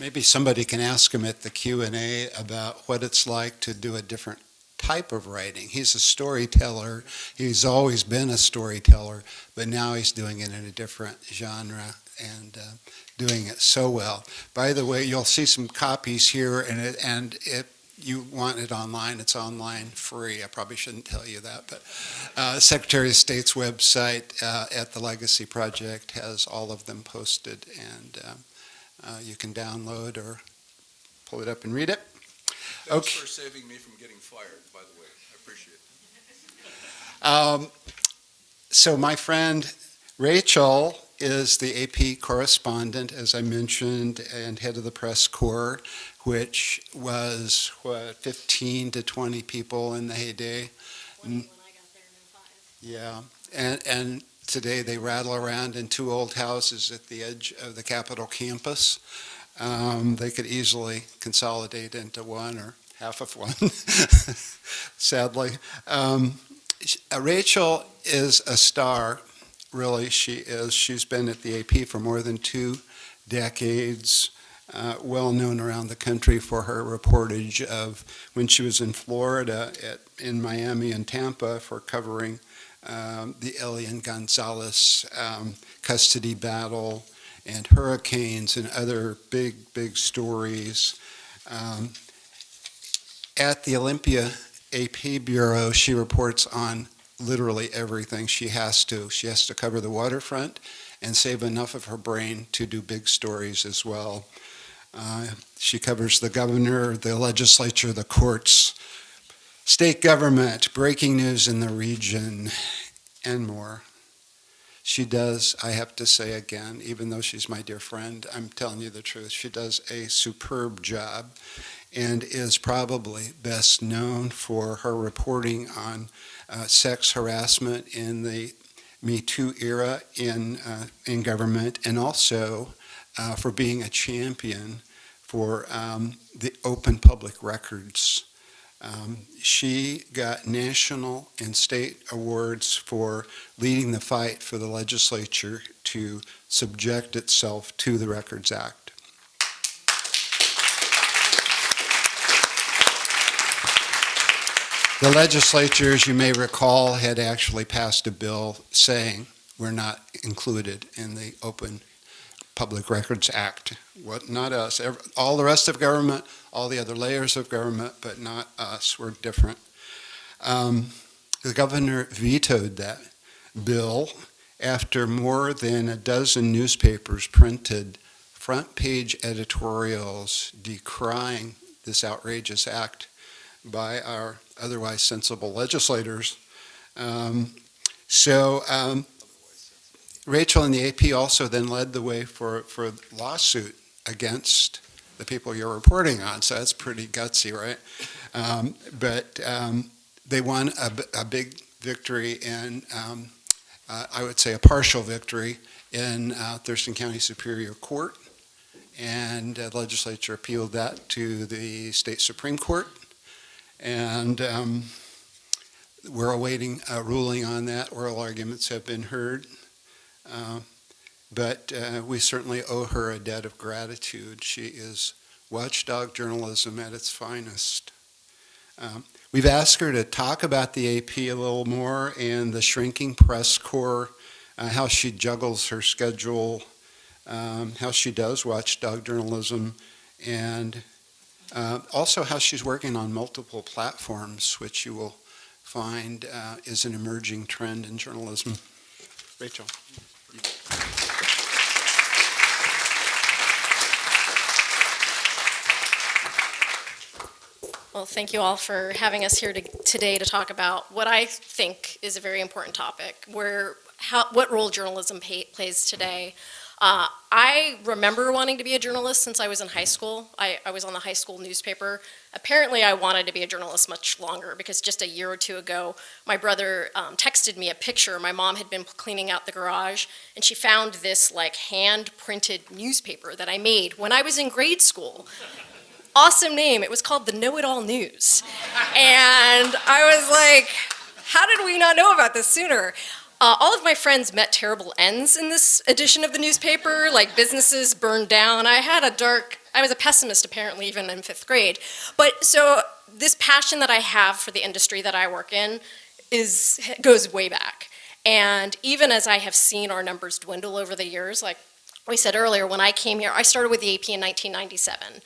Maybe somebody can ask him at the Q&A about what it's like to do a different type of writing. He's a storyteller. He's always been a storyteller, but now he's doing it in a different genre and doing it so well. By the way, you'll see some copies here, and if you want it online, it's online free. I probably shouldn't tell you that, but Secretary of State's website at the Legacy Project has all of them posted, and you can download or pull it up and read it. Thanks for saving me from getting fired, by the way. I appreciate it. So my friend Rachel is the AP correspondent, as I mentioned, and head of the press corps, which was, 15 to 20 people in the heyday? 20 when I got there, and then 5. Yeah, and today they rattle around in 2 old houses at the edge of the Capitol campus. They could easily consolidate into one or half of one, sadly. Rachel is a star, really, she is. She's been at the AP for more than 2 decades, well known around the country for her reportage of when she was in Florida, in Miami and Tampa for covering the Elian Gonzalez custody battle and hurricanes and other big stories. At the Olympia AP Bureau, she reports on literally everything. She has to cover the waterfront and save enough of her brain to do big stories as well. She covers the governor, the legislature, the courts, state government, breaking news in the region, and more. She does, I have to say again, even though she's my dear friend, I'm telling you the truth, she does a superb job and is probably best known for her reporting on sex harassment in the Me Too era in government, and also for being a champion for the open public records. She got national and state awards for leading the fight for the legislature to subject itself to the Records Act. The legislature, as you may recall, had actually passed a bill saying we're not included in the Open Public Records Act. What, not us. All the rest of government, all the other layers of government, but not us. We're different. The governor vetoed that bill after more than a dozen newspapers printed front page editorials decrying this outrageous act by our otherwise sensible legislators. Rachel and the AP also then led the way for a lawsuit against the people you're reporting on, so that's pretty gutsy, right? But they won a big victory and I would say a partial victory in Thurston County Superior Court, and the legislature appealed that to the state Supreme Court. And we're awaiting a ruling on that. Oral arguments have been heard. But we certainly owe her a debt of gratitude. She is watchdog journalism at its finest. We've asked her to talk about the AP a little more and the shrinking press corps, how she juggles her schedule, how she does watchdog journalism, and also how she's working on multiple platforms, which you will find is an emerging trend in journalism. Rachel. Well, thank you all for having us here today to talk about what I think is a very important topic, what role journalism plays today. I remember wanting to be a journalist since I was in high school. I was on the high school newspaper. Apparently, I wanted to be a journalist much longer because just a year or two ago, my brother texted me a picture. My mom had been cleaning out the garage, and she found this like hand-printed newspaper that I made when I was in grade school. Awesome name. It was called the Know-It-All News. And I was like, how did we not know about this sooner? All of my friends met terrible ends in this edition of the newspaper, like businesses burned down. I was a pessimist apparently even in 5th grade. But so this passion that I have for the industry that I work in goes way back. And even as I have seen our numbers dwindle over the years, like we said earlier, when I came here, I started with the AP in 1997.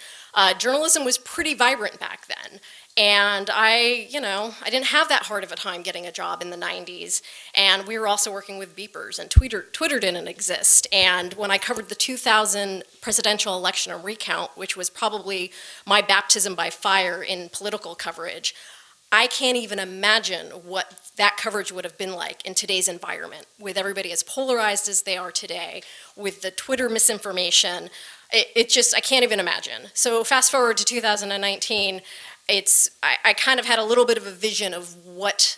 Journalism was pretty vibrant back then. And I didn't have that hard of a time getting a job in the 90s. And we were also working with beepers, and Twitter didn't exist. And when I covered the 2000 presidential election and recount, which was probably my baptism by fire in political coverage, I can't even imagine what that coverage would have been like in today's environment, with everybody as polarized as they are today, with the Twitter misinformation. I can't even imagine. So fast forward to 2019, I kind of had a little bit of a vision of what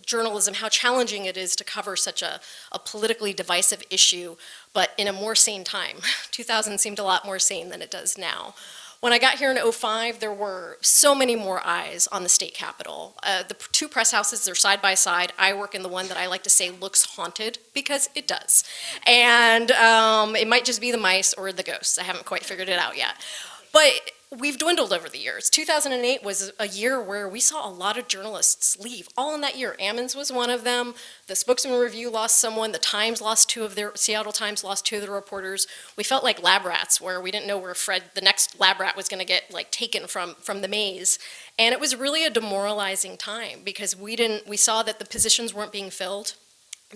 journalism, how challenging it is to cover such a politically divisive issue, but in a more sane time. 2000 seemed a lot more sane than it does now. When I got here in 2005, there were so many more eyes on the state capitol. The 2 press houses, they're side by side. I work in the one that I like to say looks haunted, because it does. And it might just be the mice or the ghosts. I haven't quite figured it out yet. But we've dwindled over the years. 2008 was a year where we saw a lot of journalists leave, all in that year. Ammons was one of them. The Spokesman Review lost someone. The Times lost 2 of their, Seattle Times lost 2 of their reporters. We felt like lab rats, where we didn't know where the next lab rat was going to get like taken from the maze. And it was really a demoralizing time, because we saw that the positions weren't being filled.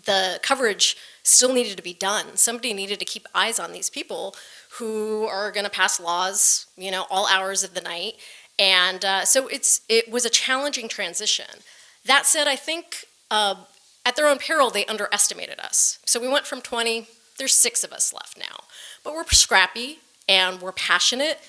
The coverage still needed to be done. Somebody needed to keep eyes on these people who are going to pass laws, all hours of the night. And so it was a challenging transition. That said, I think at their own peril, they underestimated us. So we went from 20, there's 6 of us left now. But we're scrappy, and we're passionate,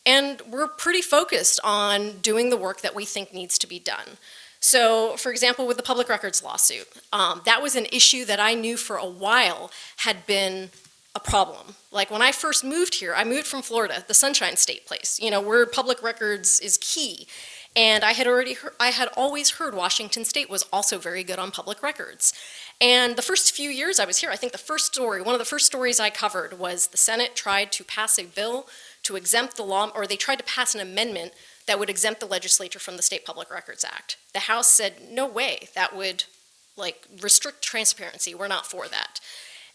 and we're pretty focused on doing the work that we think needs to be done. So, for example, with the public records lawsuit, that was an issue that I knew for a while had been a problem. Like when I first moved here, I moved from Florida, the Sunshine State place, where public records is key. And I had always heard Washington State was also very good on public records. And the first few years I was here, I think one of the first stories I covered was the Senate tried to pass a bill to exempt the law, or they tried to pass an amendment that would exempt the legislature from the State Public Records Act. The House said, no way, that would restrict transparency, we're not for that.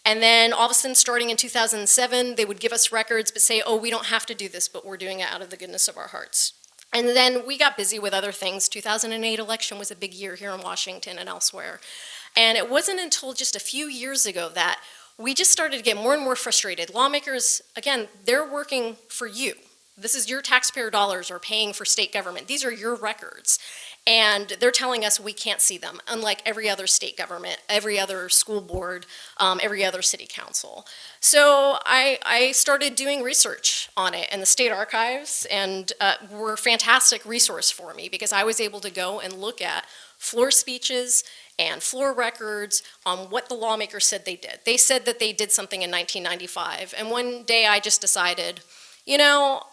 And then all of a sudden, starting in 2007, they would give us records but say, oh, we don't have to do this, but we're doing it out of the goodness of our hearts. And then we got busy with other things. 2008 election was a big year here in Washington and elsewhere. And it wasn't until just a few years ago that we just started to get more and more frustrated. Lawmakers, again, they're working for you. This is your taxpayer dollars are paying for state government. These are your records. And they're telling us we can't see them, unlike every other state government, every other school board, every other city council. So I started doing research on it, and the state archives were a fantastic resource for me, because I was able to go and look at floor speeches and floor records on what the lawmakers said they did. They said that they did something in 1995, and one day I just decided,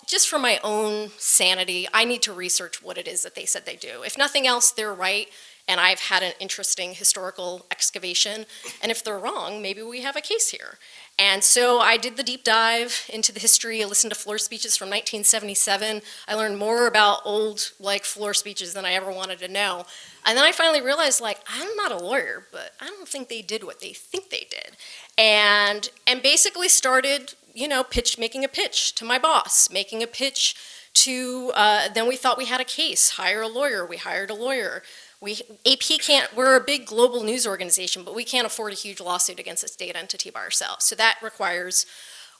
just for my own sanity, I need to research what it is that they said they do. If nothing else, they're right, and I've had an interesting historical excavation, and if they're wrong, maybe we have a case here. And so I did the deep dive into the history. I listened to floor speeches from 1977. I learned more about old floor speeches than I ever wanted to know. And then I finally realized, I'm not a lawyer, but I don't think they did what they think they did. And basically started, making a pitch to my boss, making a pitch to, then we thought we had a case, hire a lawyer. We hired a lawyer. We're a big global news organization, but we can't afford a huge lawsuit against a state entity by ourselves. So that requires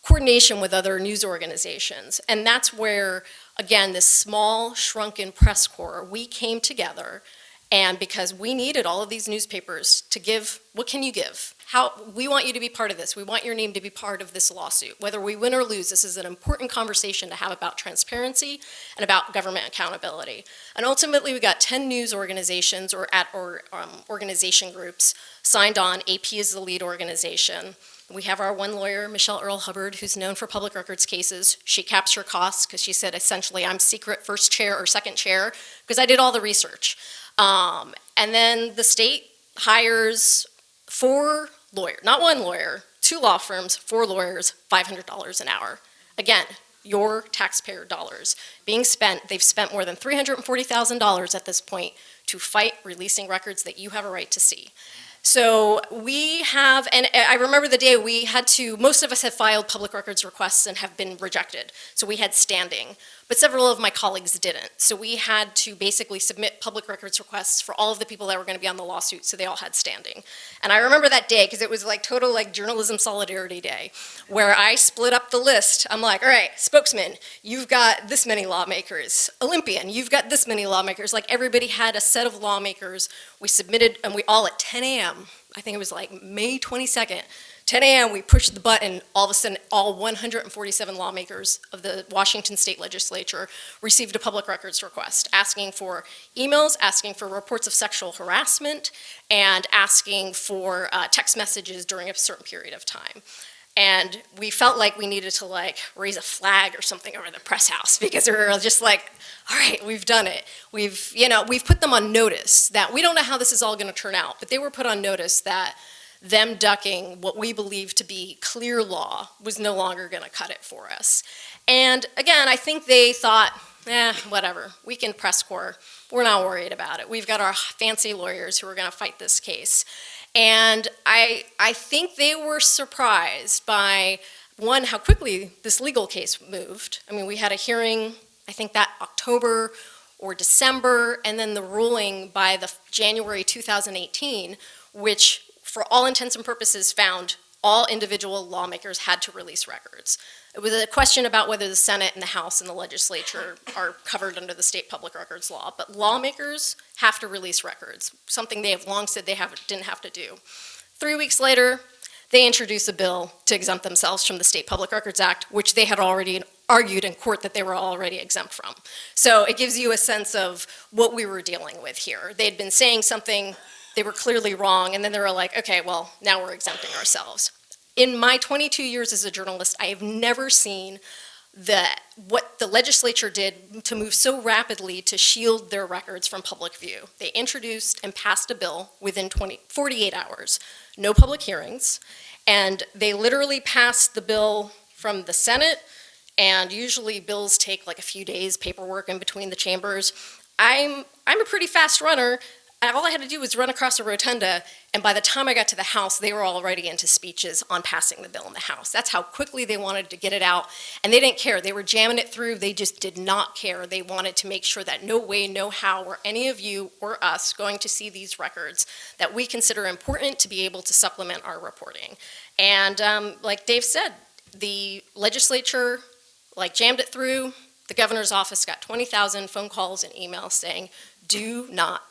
coordination with other news organizations. And that's where, again, this small, shrunken press corps, we came together, and because we needed all of these newspapers to give, what can you give? We want you to be part of this. We want your name to be part of this lawsuit. Whether we win or lose, this is an important conversation to have about transparency and about government accountability. And ultimately, we got 10 news organizations or organization groups signed on. AP is the lead organization. We have our one lawyer, Michelle Earl Hubbard, who's known for public records cases. She caps her costs because she said, essentially, I'm secret first chair or second chair because I did all the research. And then the state hires 4 lawyers, not one lawyer, 2 law firms, 4 lawyers, $500 an hour. Again, your taxpayer dollars being spent. They've spent more than $340,000 at this point to fight releasing records that you have a right to see. So we have, and I remember the day most of us have filed public records requests and have been rejected. So we had standing, but several of my colleagues didn't. So we had to basically submit public records requests for all of the people that were going to be on the lawsuit, so they all had standing. And I remember that day because it was total journalism solidarity day, where I split up the list. I'm like, all right, spokesman, you've got this many lawmakers. Olympian, you've got this many lawmakers. Everybody had a set of lawmakers. We submitted, and we all at 10 a.m., I think it was May 22nd, 10 a.m., we pushed the button. All of a sudden, all 147 lawmakers of the Washington State Legislature received a public records request, asking for emails, asking for reports of sexual harassment, and asking for text messages during a certain period of time. And we felt like we needed to raise a flag or something over the press house because we were just all right, we've done it. We've put them on notice that we don't know how this is all going to turn out, but they were put on notice that them ducking what we believe to be clear law was no longer going to cut it for us. And again, I think they thought, whatever, we can press corps. We're not worried about it. We've got our fancy lawyers who are going to fight this case. And I think they were surprised by, one, how quickly this legal case moved. I mean, we had a hearing, I think that October or December, and then the ruling by the January 2018, which for all intents and purposes found all individual lawmakers had to release records. It was a question about whether the Senate and the House and the legislature are covered under the state public records law, but lawmakers have to release records, something they have long said they didn't have to do. 3 weeks later, they introduced a bill to exempt themselves from the State Public Records Act, which they had already argued in court that they were already exempt from. So it gives you a sense of what we were dealing with here. They'd been saying something, they were clearly wrong, and then they were like, okay, well, now we're exempting ourselves. In my 22 years as a journalist, I have never seen what the legislature did to move so rapidly to shield their records from public view. They introduced and passed a bill within 48 hours, no public hearings, and they literally passed the bill from the Senate, and usually bills take a few days, paperwork in between the chambers. I'm a pretty fast runner. All I had to do was run across a rotunda, and by the time I got to the House, they were already into speeches on passing the bill in the House. That's how quickly they wanted to get it out, and they didn't care. They were jamming it through. They just did not care. They wanted to make sure that no way, no how were any of you or us going to see these records that we consider important to be able to supplement our reporting. And like Dave said, the legislature jammed it through. The governor's office got 20,000 phone calls and emails saying, do not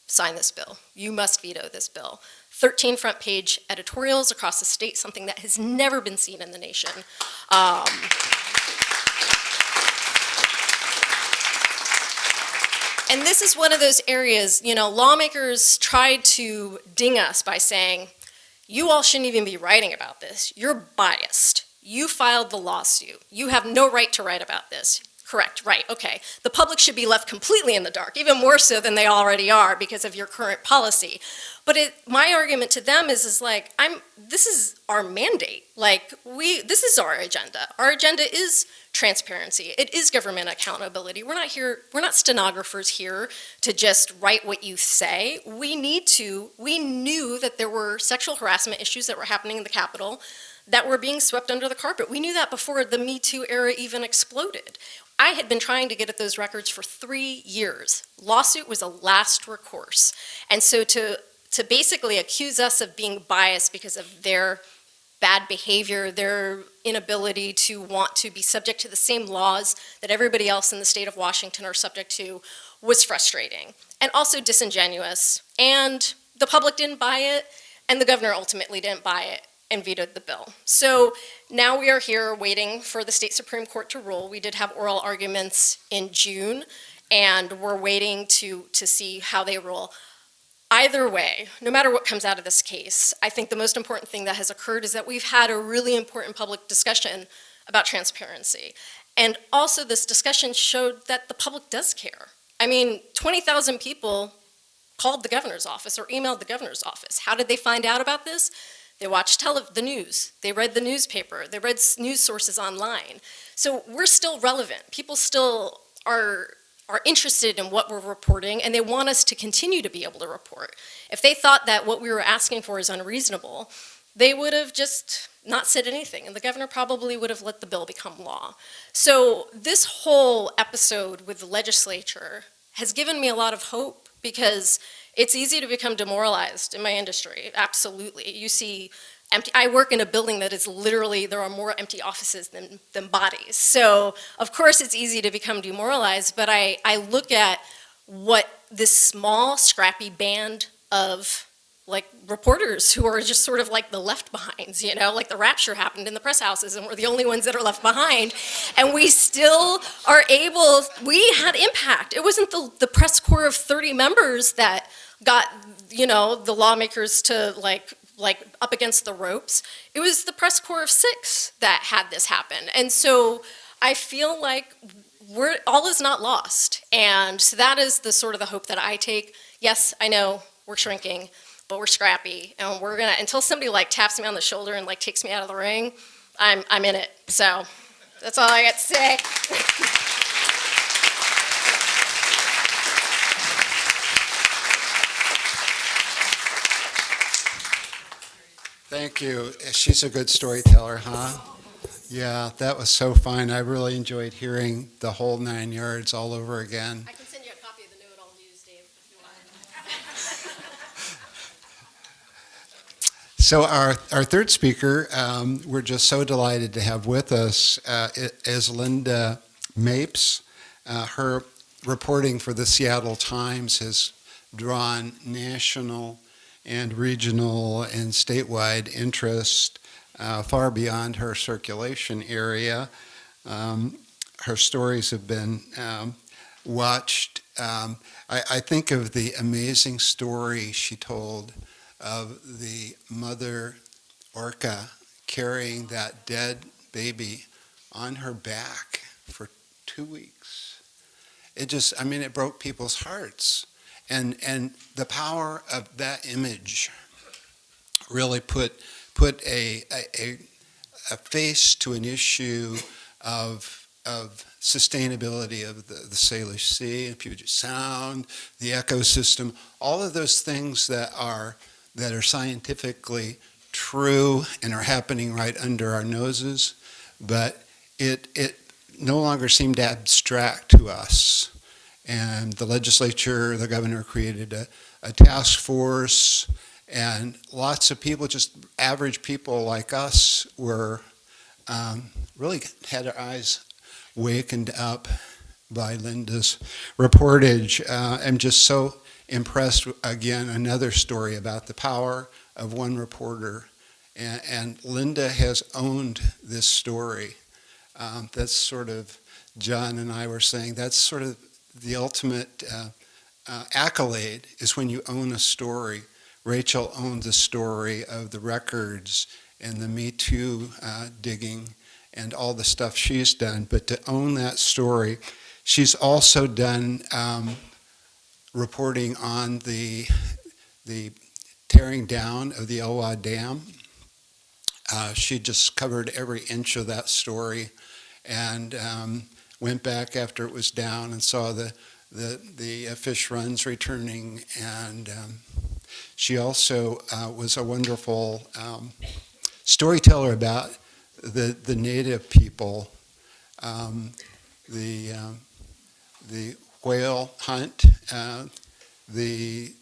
sign this bill. You must veto this bill. 13 front page editorials across the state, something that has never been seen in the nation. And this is one of those areas, lawmakers tried to ding us by saying, you all shouldn't even be writing about this. You're biased. You filed the lawsuit. You have no right to write about this. correct, right, okay. The public should be left completely in the dark, even more so than they already are because of your current policy. But my argument to them is like, this is our mandate. Like, this is our agenda. Our agenda is transparency. It is government accountability. We're not stenographers here to just write what you say. We knew that there were sexual harassment issues that were happening in the Capitol that were being swept under the carpet. We knew that before the Me Too era even exploded. I had been trying to get at those records for 3 years. Lawsuit was a last recourse. And so to basically accuse us of being biased because of their bad behavior, their inability to want to be subject to the same laws that everybody else in the state of Washington are subject to, was frustrating and also disingenuous. And the public didn't buy it, and the governor ultimately didn't buy it and vetoed the bill. So now we are here waiting for the state Supreme Court to rule. We did have oral arguments in June, and we're waiting to see how they rule. Either way, no matter what comes out of this case, I think the most important thing that has occurred is that we've had a really important public discussion about transparency. And also this discussion showed that the public does care. I mean, 20,000 people called the governor's office or emailed the governor's office. How did they find out about this? They watched the news. They read the newspaper. They read news sources online. So we're still relevant. People still are interested in what we're reporting, and they want us to continue to be able to report. If they thought that what we were asking for is unreasonable, they would have just not said anything, and the governor probably would have let the bill become law. So this whole episode with the legislature has given me a lot of hope, because it's easy to become demoralized in my industry, absolutely. You see I work in a building that is literally, there are more empty offices than bodies. So of course it's easy to become demoralized, but I look at what this small, scrappy band of like reporters who are just sort of like the left behinds, like the rapture happened in the press houses and we're the only ones that are left behind. And we still are we had impact. It wasn't the press corps of 30 members that got, the lawmakers to like up against the ropes. It was the press corps of 6 that had this happen. And so I feel like all is not lost. And so that is the sort of the hope that I take. Yes, I know we're shrinking, but we're scrappy. And we're gonna, until somebody like taps me on the shoulder and like takes me out of the ring, I'm in it. So that's all I got to say. Thank you. She's a good storyteller, huh? Yeah, that was so fun. I really enjoyed hearing the whole 9 yards all over again. I can send you a copy of the note I'll use, Dave, if you want. So our third speaker, we're just so delighted to have with us, is Lynda Mapes. Her reporting for the Seattle Times has drawn national and regional and statewide interest far beyond her circulation area. Her stories have been watched. I think of the amazing story she told of the mother orca carrying that dead baby on her back for 2 weeks. It broke people's hearts. And the power of that image really put a face to an issue of sustainability of the Salish Sea, Puget Sound, the ecosystem, all of those things that are scientifically true and are happening right under our noses, but it no longer seemed abstract to us. And the legislature, the governor created a task force, and lots of people, just average people like us, were really had our eyes wakened up by Lynda's reportage. I'm just so impressed, again, another story about the power of one reporter. And Lynda has owned this story. That's sort of, John and I were saying, that's sort of the ultimate accolade, is when you own a story. Rachel owned the story of the records and the Me Too digging, and all the stuff she's done, but to own that story. She's also done reporting on the tearing down of the Owa Dam. She just covered every inch of that story and went back after it was down and saw the fish runs returning. And she also was a wonderful storyteller about the native people, the whale hunt, the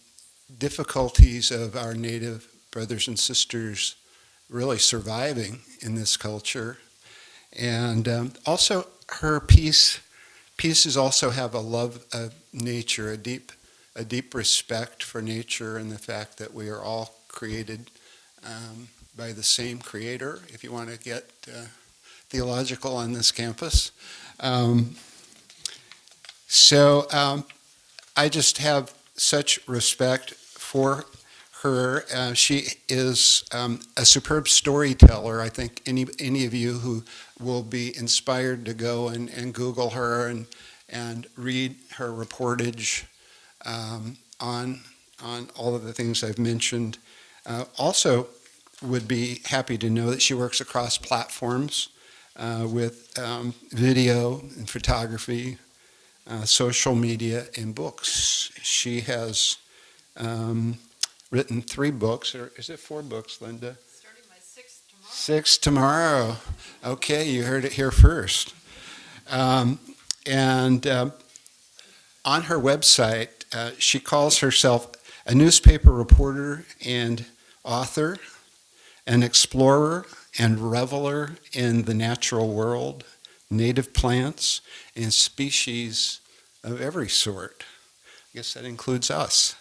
difficulties of our native brothers and sisters really surviving in this culture. And also her pieces also have a love of nature, a deep respect for nature and the fact that we are all created by the same creator, if you want to get theological on this campus. So I just have such respect for her. She is a superb storyteller. I think any of you who will be inspired to go and Google her and read her reportage on all of the things I've mentioned. Also would be happy to know that she works across platforms with video and photography, social media, and books. She has written 3 books, or is it 4 books, Lynda? Starting my 6th tomorrow. 6 tomorrow. Okay, you heard it here first. And on her website, she calls herself a newspaper reporter and author, an explorer and reveler in the natural world, native plants, and species of every sort. I guess that includes us.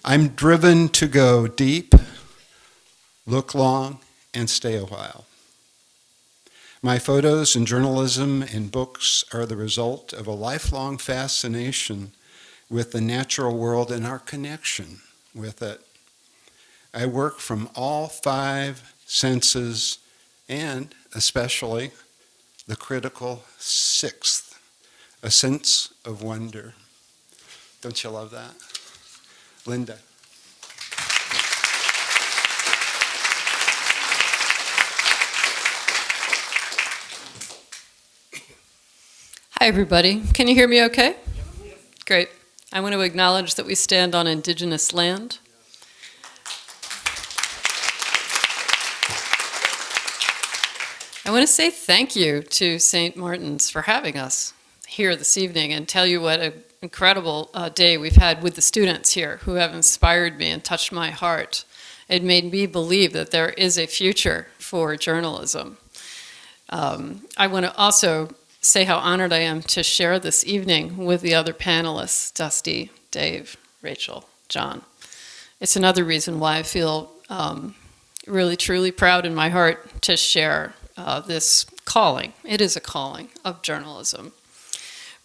I'm driven to go deep, look long, and stay a while. My photos and journalism and books are the result of a lifelong fascination with the natural world and our connection with it. I work from all 5 senses and especially the critical 6th, a sense of wonder. Don't you love that? Lynda. Hi, everybody. Can you hear me okay? Great. I want to acknowledge that we stand on Indigenous land. I want to say thank you to St. Martin's for having us here this evening and tell you what an incredible day we've had with the students here who have inspired me and touched my heart. It made me believe that there is a future for journalism. I want to also say how honored I am to share this evening with the other panelists, Dusti, Dave, Rachel, John. It's another reason why I feel really, truly proud in my heart to share this calling. It is a calling of journalism.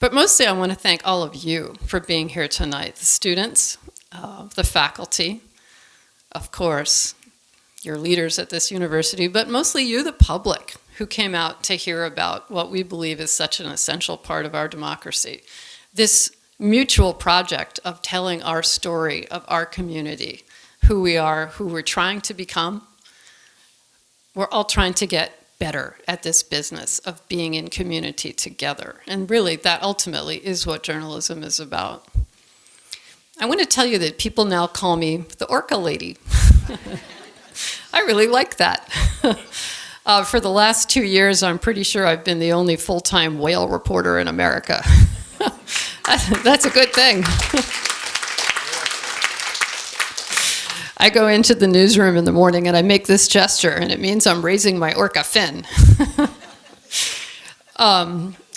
But mostly I want to thank all of you for being here tonight, the students, the faculty, of course, your leaders at this university, but mostly you, the public, who came out to hear about what we believe is such an essential part of our democracy. This mutual project of telling our story of our community, who we are, who we're trying to become. We're all trying to get better at this business of being in community together. And really, that ultimately is what journalism is about. I want to tell you that people now call me the Orca Lady. I really like that. For the last 2 years, I'm pretty sure I've been the only full-time whale reporter in America. That's a good thing. I go into the newsroom in the morning and I make this gesture, and it means I'm raising my orca fin.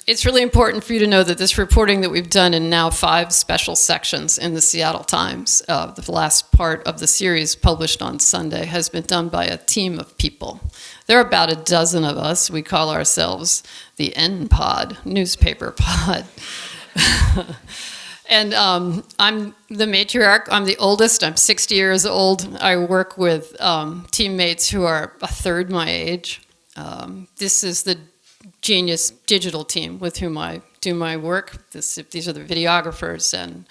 It's really important for you to know that this reporting that we've done in now 5 special sections in the Seattle Times, the last part of the series published on Sunday, has been done by a team of people. There are about a dozen of us. We call ourselves the N-Pod, newspaper pod. And I'm the matriarch. I'm the oldest. I'm 60 years old. I work with teammates who are a third my age. This is the genius digital team with whom I do my work. These are the videographers and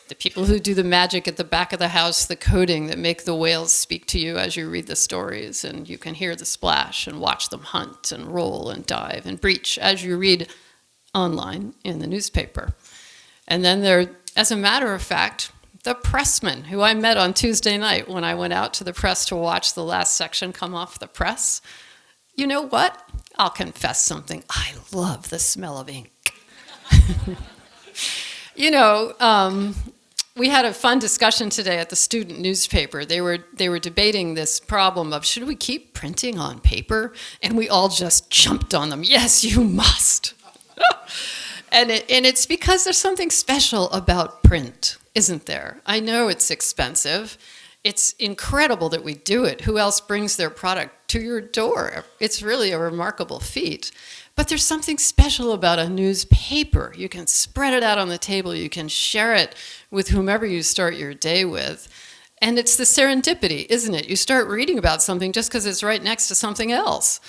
the people who do the magic at the back of the house, the coding that make the whales speak to you as you read the stories, and you can hear the splash and watch them hunt and roll and dive and breach as you read online in the newspaper. And then there, as a matter of fact, the pressman who I met on Tuesday night when I went out to the press to watch the last section come off the press. You know what? I'll confess something. I love the smell of ink. We had a fun discussion today at the student newspaper. They were debating this problem of, should we keep printing on paper? And we all just jumped on them. Yes, you must. And it's because there's something special about print, isn't there? I know it's expensive. It's incredible that we do it. Who else brings their product to your door? It's really a remarkable feat. But there's something special about a newspaper. You can spread it out on the table. You can share it with whomever you start your day with. And it's the serendipity, isn't it? You start reading about something just because it's right next to something else.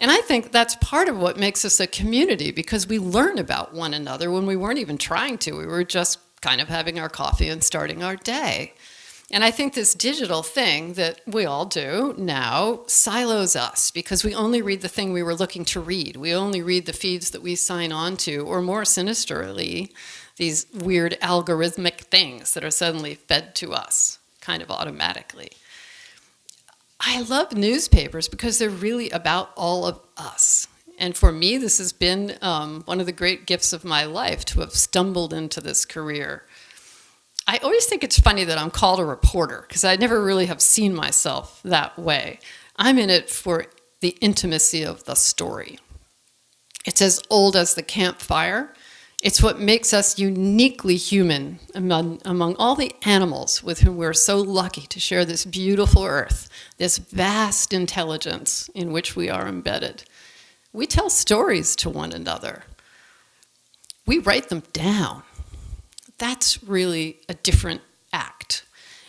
And I think that's part of what makes us a community, because we learn about one another when we weren't even trying to. We were just kind of having our coffee and starting our day. And I think this digital thing that we all do now silos us, because we only read the thing we were looking to read. We only read the feeds that we sign on to, or more sinisterly, these weird algorithmic things that are suddenly fed to us kind of automatically. I love newspapers because they're really about all of us. And for me, this has been one of the great gifts of my life, to have stumbled into this career. I always think it's funny that I'm called a reporter, because I never really have seen myself that way. I'm in it for the intimacy of the story. It's as old as the campfire. It's what makes us uniquely human among all the animals with whom we're so lucky to share this beautiful earth, this vast intelligence in which we are embedded. We tell stories to one another. We write them down. That's really a different act.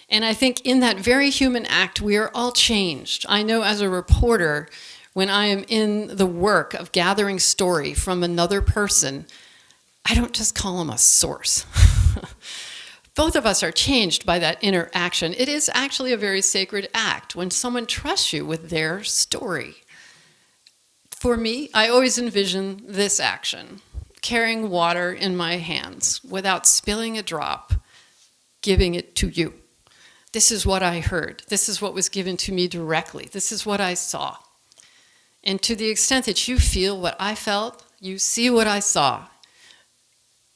And I think in that very human act, we are all changed. I know as a reporter, when I am in the work of gathering story from another person, I don't just call them a source. Both of us are changed by that interaction. It is actually a very sacred act when someone trusts you with their story. For me, I always envision this action: carrying water in my hands without spilling a drop, giving it to you. This is what I heard. This is what was given to me directly. This is what I saw. And to the extent that you feel what I felt, you see what I saw.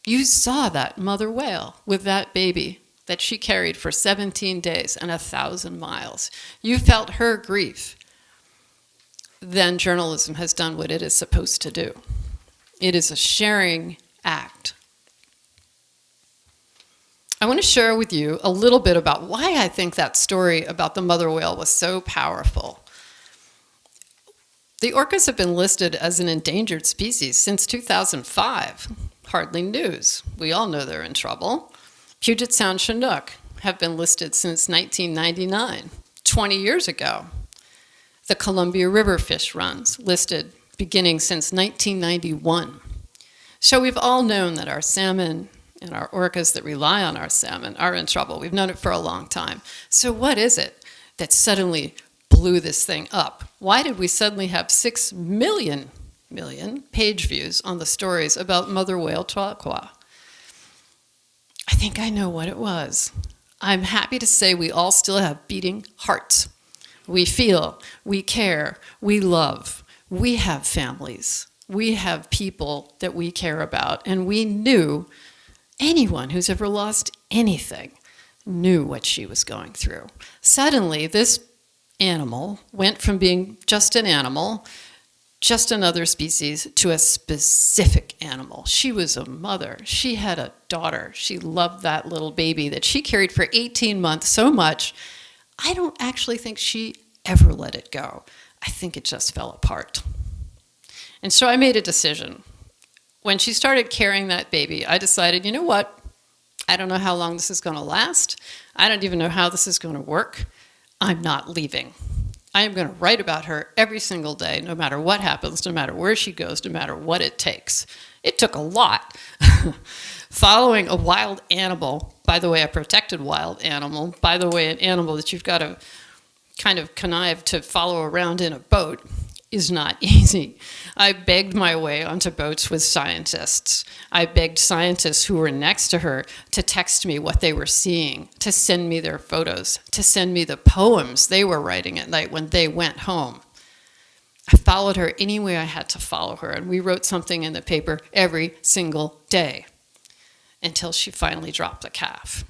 You saw that mother whale with that baby that she carried for 17 days and 1,000 miles. You felt her grief. Then journalism has done what it is supposed to do. It is a sharing act. I want to share with you a little bit about why I think that story about the mother whale was so powerful. The orcas have been listed as an endangered species since 2005. Hardly news. We all know they're in trouble. Puget Sound Chinook have been listed since 1999, 20 years ago. The Columbia River fish runs, listed beginning since 1991. So we've all known that our salmon and our orcas that rely on our salmon are in trouble. We've known it for a long time. So what is it that suddenly blew this thing up? Why did we suddenly have 6 million page views on the stories about mother whale Tuaqua? I think I know what it was. I'm happy to say we all still have beating hearts. We feel, we care, we love. We have families. We have people that we care about. And we knew, anyone who's ever lost anything knew what she was going through. Suddenly, this animal went from being just an animal, just another species, to a specific animal. She was a mother. She had a daughter. She loved that little baby that she carried for 18 months so much, I don't actually think she ever let it go. I think it just fell apart. And so I made a decision. When she started carrying that baby, I decided, you know what? I don't know how long this is going to last. I don't even know how this is going to work. I'm not leaving. I am going to write about her every single day, no matter what happens, no matter where she goes, no matter what it takes. It took a lot. Following a wild animal, by the way, a protected wild animal, by the way, an animal that you've got to kind of connive to follow around in a boat, is not easy. I begged my way onto boats with scientists. I begged scientists who were next to her to text me what they were seeing, to send me their photos, to send me the poems they were writing at night when they went home. I followed her any way I had to follow her, and we wrote something in the paper every single day until she finally dropped the calf.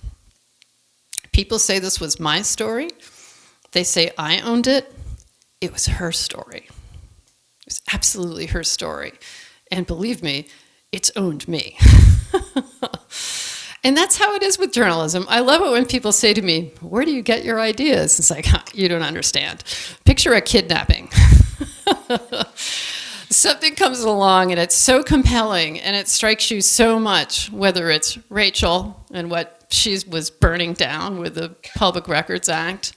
People say this was my story. They say I owned it. It was her story. It was absolutely her story. And believe me, it's owned me. And that's how it is with journalism. I love it when people say to me, where do you get your ideas? It's like, you don't understand. Picture a kidnapping. Something comes along and it's so compelling and it strikes you so much, whether it's Rachel and what she was burning down with the Public Records Act,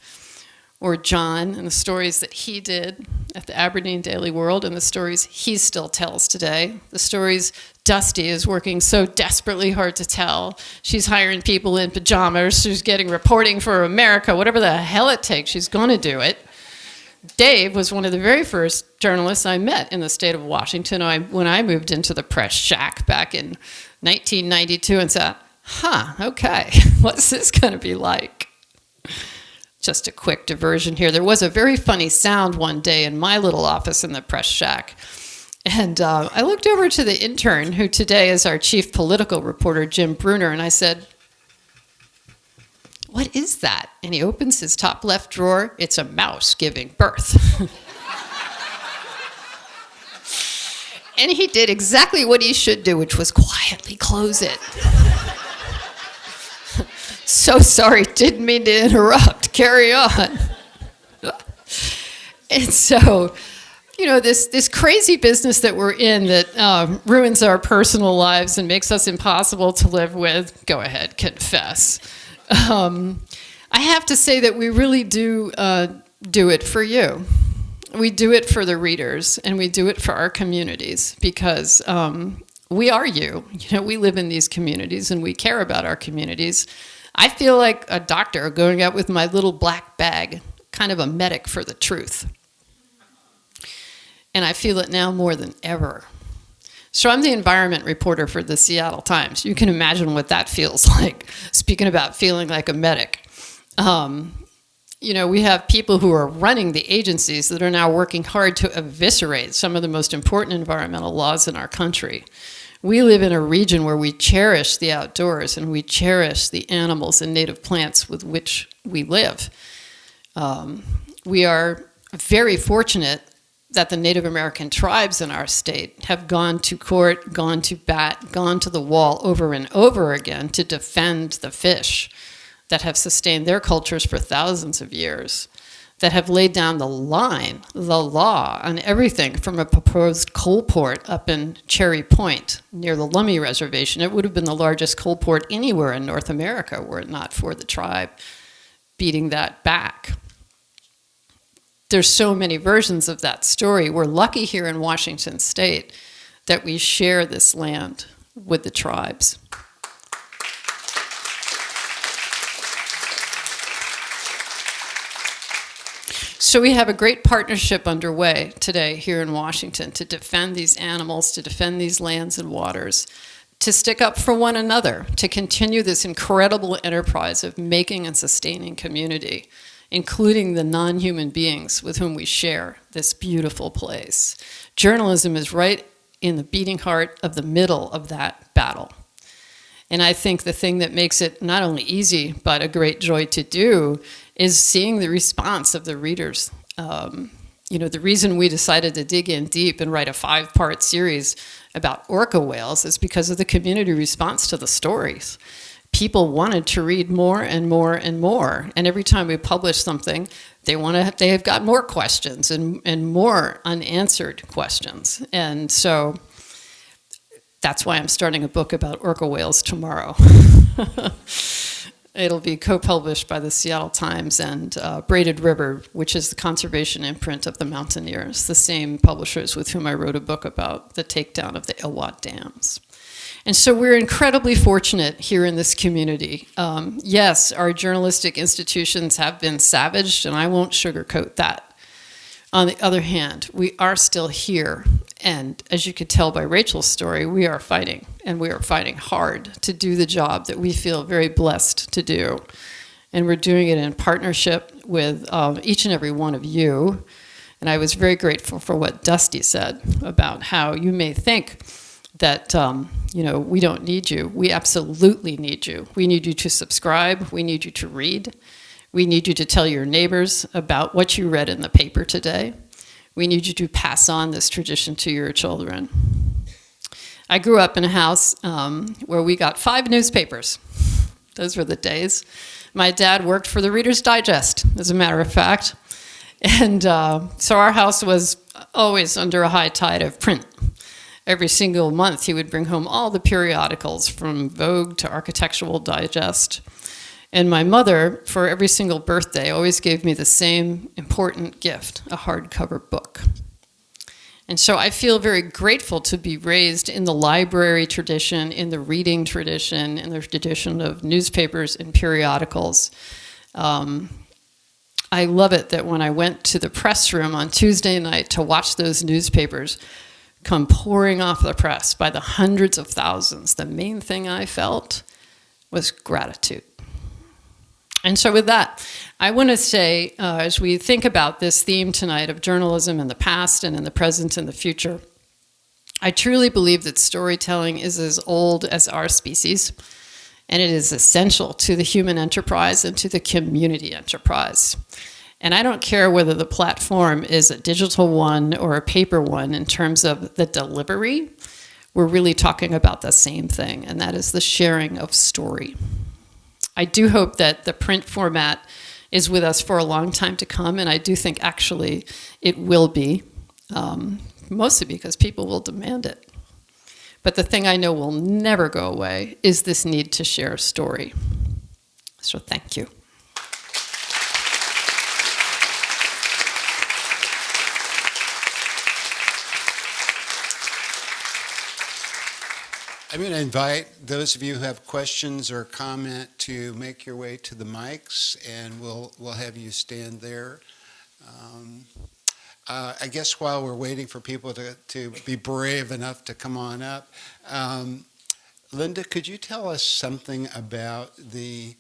or John and the stories that he did at the Aberdeen Daily World and the stories he still tells today, the stories Dusti is working so desperately hard to tell. She's hiring people in pajamas, she's getting reporting for America, whatever the hell it takes, she's going to do it. Dave was one of the very first journalists I met in the state of Washington when I moved into the press shack back in 1992 and said, okay, what's this going to be like? Just a quick diversion here. There was a very funny sound one day in my little office in the press shack. And I looked over to the intern, who today is our chief political reporter, Jim Bruner, and I said, what is that? And he opens his top left drawer. It's a mouse giving birth. And he did exactly what he should do, which was quietly close it. So sorry, didn't mean to interrupt. Carry on. And so, you know, this crazy business that we're in that ruins our personal lives and makes us impossible to live with, go ahead, confess. I have to say that we really do it for you. We do it for the readers, and we do it for our communities because we are you. You know, we live in these communities, and we care about our communities. I feel like a doctor going out with my little black bag, kind of a medic for the truth. And I feel it now more than ever. So I'm the environment reporter for the Seattle Times. You can imagine what that feels like, speaking about feeling like a medic. You know, we have people who are running the agencies that are now working hard to eviscerate some of the most important environmental laws in our country. We live in a region where we cherish the outdoors and we cherish the animals and native plants with which we live. We are very fortunate that the Native American tribes in our state have gone to court, gone to bat, gone to the wall over and over again to defend the fish that have sustained their cultures for thousands of years, that have laid down the law on everything from a proposed coal port up in Cherry Point near the Lummi Reservation. It would have been the largest coal port anywhere in North America were it not for the tribe beating that back. There's so many versions of that story. We're lucky here in Washington State that we share this land with the tribes. So we have a great partnership underway today here in Washington to defend these animals, to defend these lands and waters, to stick up for one another, to continue this incredible enterprise of making and sustaining community, including the non-human beings with whom we share this beautiful place. Journalism is right in the beating heart of the middle of that battle. And I think the thing that makes it not only easy, but a great joy to do is seeing the response of the readers. You know, the reason we decided to dig in deep and write a 5-part series about orca whales is because of the community response to the stories. People wanted to read more and more and more. And every time we publish something, they have got more questions and more unanswered questions. And so that's why I'm starting a book about orca whales tomorrow. It'll be co-published by the Seattle Times and Braided River, which is the conservation imprint of the Mountaineers, the same publishers with whom I wrote a book about the takedown of the Ilwat dams. And so we're incredibly fortunate here in this community. Yes, our journalistic institutions have been savaged, and I won't sugarcoat that. On the other hand, we are still here. And as you could tell by Rachel's story, we are fighting, and we are fighting hard to do the job that we feel very blessed to do. And we're doing it in partnership with each and every one of you. And I was very grateful for what Dusti said about how you may think that we don't need you. We absolutely need you. We need you to subscribe. We need you to read. We need you to tell your neighbors about what you read in the paper today. We need you to pass on this tradition to your children. I grew up in a house where we got 5 newspapers. Those were the days. My dad worked for the Reader's Digest, as a matter of fact. And so our house was always under a high tide of print. Every single month, he would bring home all the periodicals from Vogue to Architectural Digest. And my mother, for every single birthday, always gave me the same important gift, a hardcover book. And so I feel very grateful to be raised in the library tradition, in the reading tradition, in the tradition of newspapers and periodicals. I love it that when I went to the press room on Tuesday night to watch those newspapers come pouring off the press by the hundreds of thousands, the main thing I felt was gratitude. And so with that, I want to say, as we think about this theme tonight of journalism in the past and in the present and the future, I truly believe that storytelling is as old as our species, and it is essential to the human enterprise and to the community enterprise. And I don't care whether the platform is a digital one or a paper one in terms of the delivery. We're really talking about the same thing, and that is the sharing of story. I do hope that the print format is with us for a long time to come, and I do think actually it will be, mostly because people will demand it. But the thing I know will never go away is this need to share story. So thank you. I'm going to invite those of you who have questions or comment to make your way to the mics, and we'll have you stand there. I guess while we're waiting for people to be brave enough to come on up, Lynda, could you tell us something about the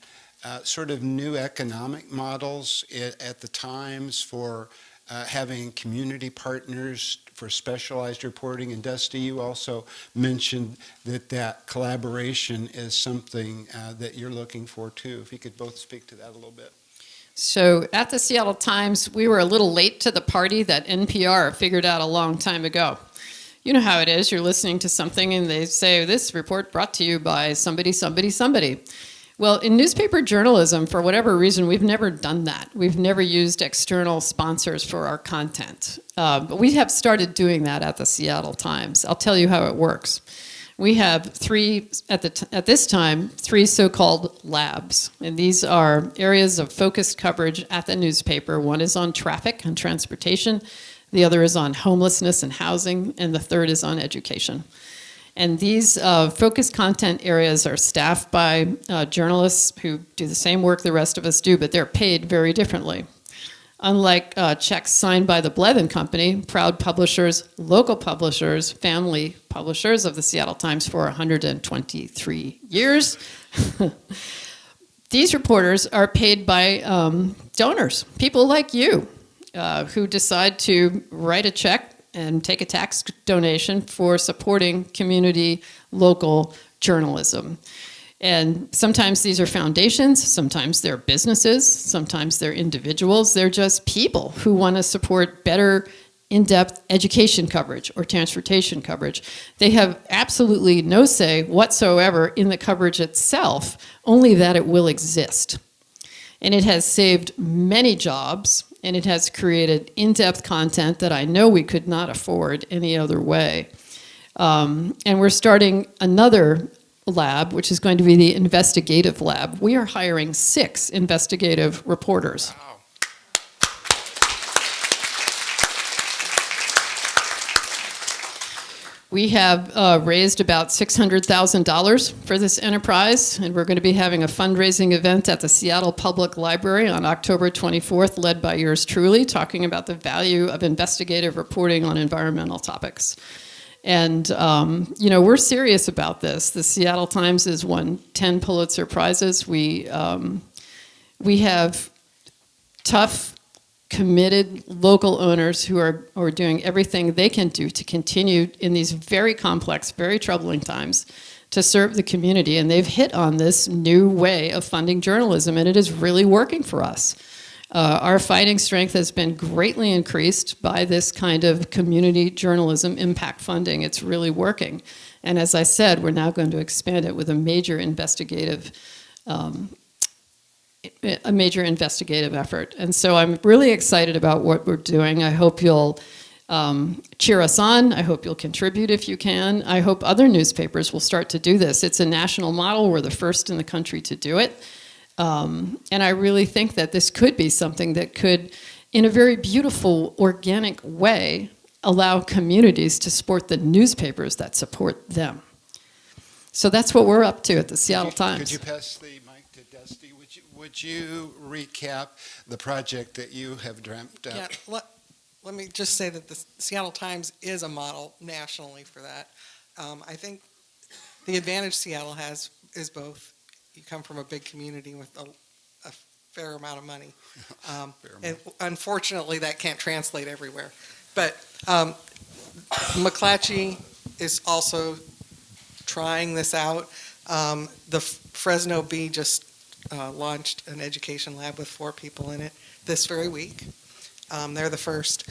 sort of new economic models at the Times for having community partners for specialized reporting? And Dusti, you also mentioned that collaboration is something that you're looking for too. If you could both speak to that a little bit. So at the Seattle Times, we were a little late to the party that NPR figured out a long time ago. You know how it is. You're listening to something and they say, this report brought to you by somebody, somebody, somebody. Well, in newspaper journalism, for whatever reason, we've never done that. We've never used external sponsors for our content. But we have started doing that at the Seattle Times. I'll tell you how it works. We have at this time, three so-called labs. And these are areas of focused coverage at the newspaper. One is on traffic and transportation. The other is on homelessness and housing. And the third is on education. And these focused content areas are staffed by journalists who do the same work the rest of us do, but they're paid very differently. Unlike checks signed by the Blevin Company, proud publishers, local publishers, family publishers of the Seattle Times for 123 years, these reporters are paid by donors, people like you, who decide to write a check and take a tax donation for supporting community, local journalism. And sometimes these are foundations, sometimes they're businesses, sometimes they're individuals. They're just people who want to support better in-depth education coverage or transportation coverage. They have absolutely no say whatsoever in the coverage itself, only that it will exist. And it has saved many jobs, and it has created in-depth content that I know we could not afford any other way. And we're starting another lab, which is going to be the investigative lab. We are hiring 6 investigative reporters. Wow. We have raised about $600,000 for this enterprise, and we're going to be having a fundraising event at the Seattle Public Library on October 24th, led by yours truly, talking about the value of investigative reporting on environmental topics. And, we're serious about this. The Seattle Times has won 10 Pulitzer Prizes. We have tough, committed local owners who are doing everything they can do to continue in these very complex, very troubling times to serve the community. And they've hit on this new way of funding journalism, and it is really working for us. Our fighting strength has been greatly increased by this kind of community journalism impact funding. It's really working. And as I said, we're now going to expand it with a major investigative effort. And so I'm really excited about what we're doing. I hope you'll cheer us on. I hope you'll contribute if you can. I hope other newspapers will start to do this. It's a national model. We're the first in the country to do it. And I really think that this could be something that could, in a very beautiful, organic way, allow communities to support the newspapers that support them. So that's what we're up to at the Seattle Times. Could you pass the mic to Dusti? Would you recap the project that you have dreamt up? Yeah, let me just say that the Seattle Times is a model nationally for that. I think the advantage Seattle has is both. You come from a big community with a fair amount of money. And unfortunately, that can't translate everywhere. But McClatchy is also trying this out. The Fresno Bee just launched an education lab with 4 people in it this very week. They're the first.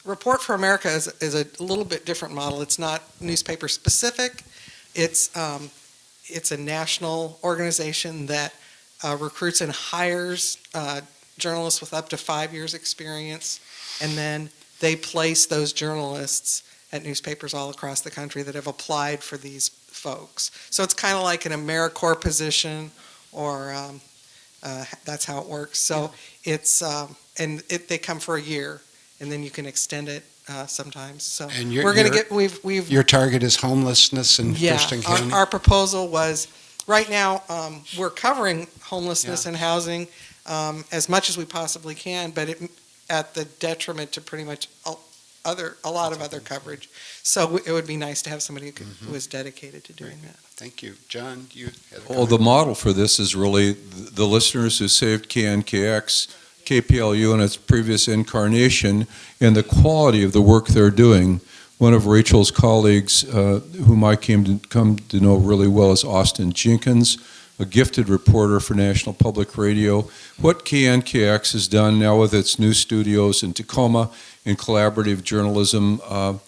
Report for America is a little bit different model. It's not newspaper specific. It's a national organization that recruits and hires journalists with up to 5 years experience, and then they place those journalists at newspapers all across the country that have applied for these folks. So it's kind of like an AmeriCorps position, or that's how it works. So it's they come for a year, and then you can extend it sometimes. So And we're going to get we've your target is homelessness in yeah. Thurston County. Our proposal was right now we're covering homelessness and housing as much as we possibly can, but at the detriment to pretty much a lot of other coverage. So it would be nice to have somebody who was dedicated to doing that. Thank you. John, you had a Well, the model for this is really the listeners who saved KNKX, KPLU in its previous incarnation, and the quality of the work they're doing. One of Rachel's colleagues, whom I come to know really well, is Austin Jenkins, a gifted reporter for National Public Radio. What KNKX has done now with its new studios in Tacoma in collaborative journalism, a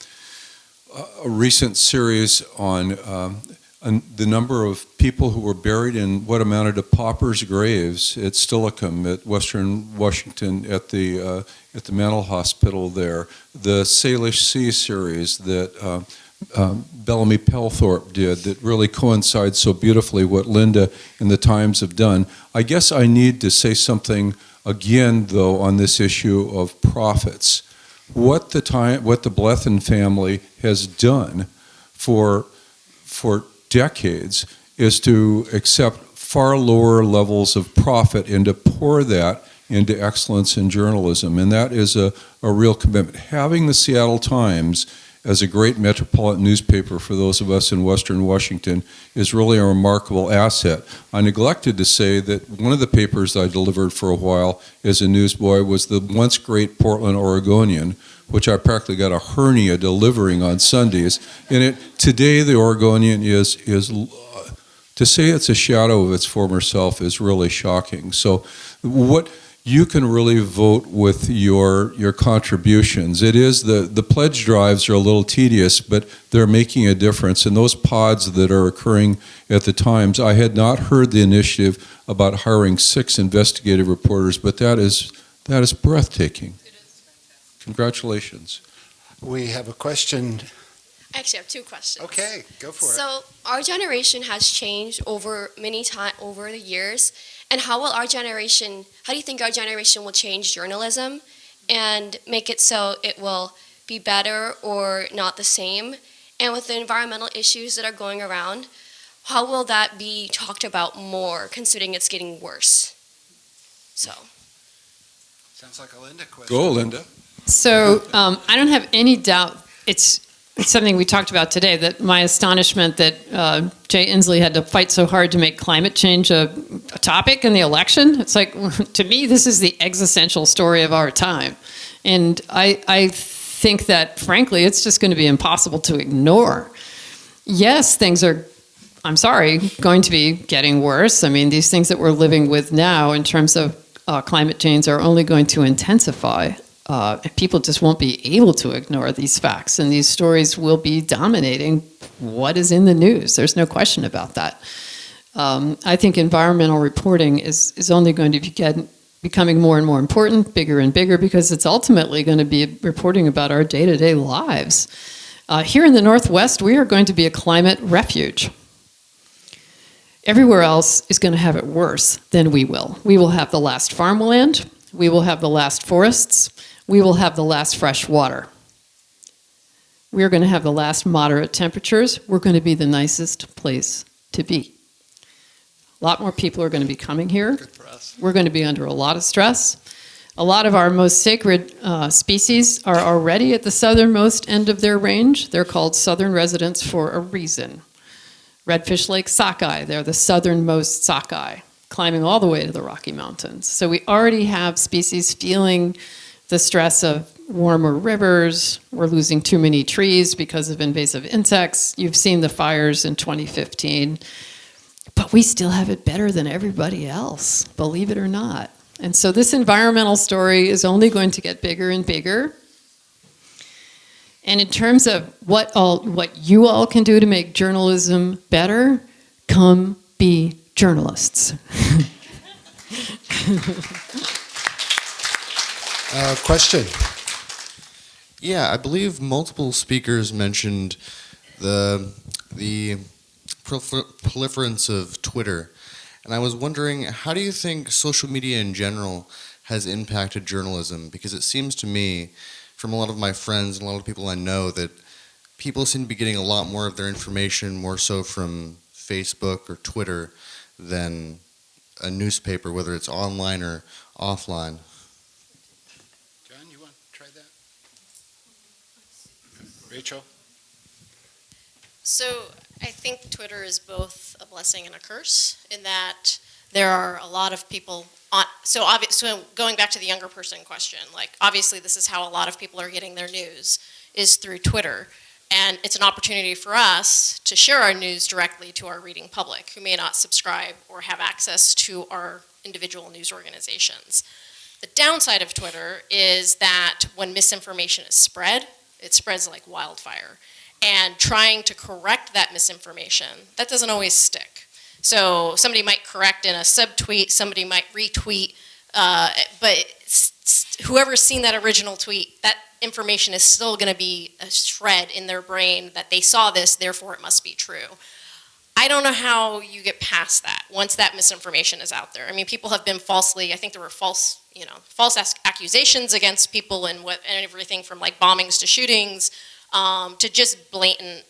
recent series on the number of people who were buried in what amounted to paupers' graves at Steilacoom at Western Washington at the mental hospital there. The Salish Sea series that Bellamy Pelthorpe did that really coincides so beautifully what Lynda and the Times have done. I guess I need to say something again, though, on this issue of profits. What the Blethen family has done for decades is to accept far lower levels of profit and to pour that into excellence in journalism, and that is a real commitment. Having the Seattle Times as a great metropolitan newspaper for those of us in Western Washington is really a remarkable asset. I neglected to say that one of the papers I delivered for a while as a newsboy was the once great Portland Oregonian, which I practically got a hernia delivering on Sundays. And today the Oregonian is to say it's a shadow of its former self is really shocking. So what you can really vote with your contributions. It is the pledge drives are a little tedious, but they're making a difference. And those pods that are occurring at the Times, I had not heard the initiative about hiring 6 investigative reporters, but that is breathtaking. It is fantastic. Congratulations. We have a question I actually have two questions. Okay, go for it. So our generation has changed over over the years, and how do you think our generation will change journalism and make it so it will be better or not the same? And with the environmental issues that are going around, how will that be talked about more, considering it's getting worse? So. Sounds like a Lynda question. Go, Lynda. So I don't have any doubt it's something we talked about today, that my astonishment that Jay Inslee had to fight so hard to make climate change a topic in the election. It's like, to me, this is the existential story of our time. And I think that, frankly, it's just going to be impossible to ignore. Yes, things are, I'm sorry, going to be getting worse. I mean, these things that we're living with now in terms of climate change are only going to intensify. People just won't be able to ignore these facts, and these stories will be dominating what is in the news. There's no question about that. I think environmental reporting is only going to be becoming more and more important, bigger and bigger, because it's ultimately going to be reporting about our day-to-day lives. Here in the Northwest, we are going to be a climate refuge. Everywhere else is going to have it worse than we will. We will have the last farmland. We will have the last forests. We will have the last fresh water. We're going to have the last moderate temperatures. We're going to be the nicest place to be. A lot more people are going to be coming here. Good for us. We're going to be under a lot of stress. A lot of our most sacred species are already at the southernmost end of their range. They're called southern residents for a reason. Redfish Lake sockeye, they're the southernmost sockeye, climbing all the way to the Rocky Mountains. So we already have species feeling the stress of warmer rivers. We're losing too many trees because of invasive insects. You've seen the fires in 2015. But we still have it better than everybody else, believe it or not. And so this environmental story is only going to get bigger and bigger. And in terms of what you all can do to make journalism better, come be journalists. Question. Yeah, I believe multiple speakers mentioned the proliferance of Twitter. And I was wondering, how do you think social media in general has impacted journalism? Because it seems to me, from a lot of my friends and a lot of people I know, that people seem to be getting a lot more of their information more so from Facebook or Twitter than a newspaper, whether it's online or offline. John, you want to try that? Rachel? So I think Twitter is both a blessing and a curse in that there are a lot of people on, so going back to the younger person question, like obviously this is how a lot of people are getting their news is through Twitter. And it's an opportunity for us to share our news directly to our reading public who may not subscribe or have access to our individual news organizations. The downside of Twitter is that when misinformation is spread, it spreads like wildfire. And trying to correct that misinformation, that doesn't always stick. So somebody might correct in a subtweet, somebody might retweet, but whoever's seen that original tweet, that information is still going to be a shred in their brain that they saw this, therefore it must be true. I don't know how you get past that once that misinformation is out there. I mean, people have been falsely, I think there were false accusations against people and everything from like bombings to shootings to just blatant,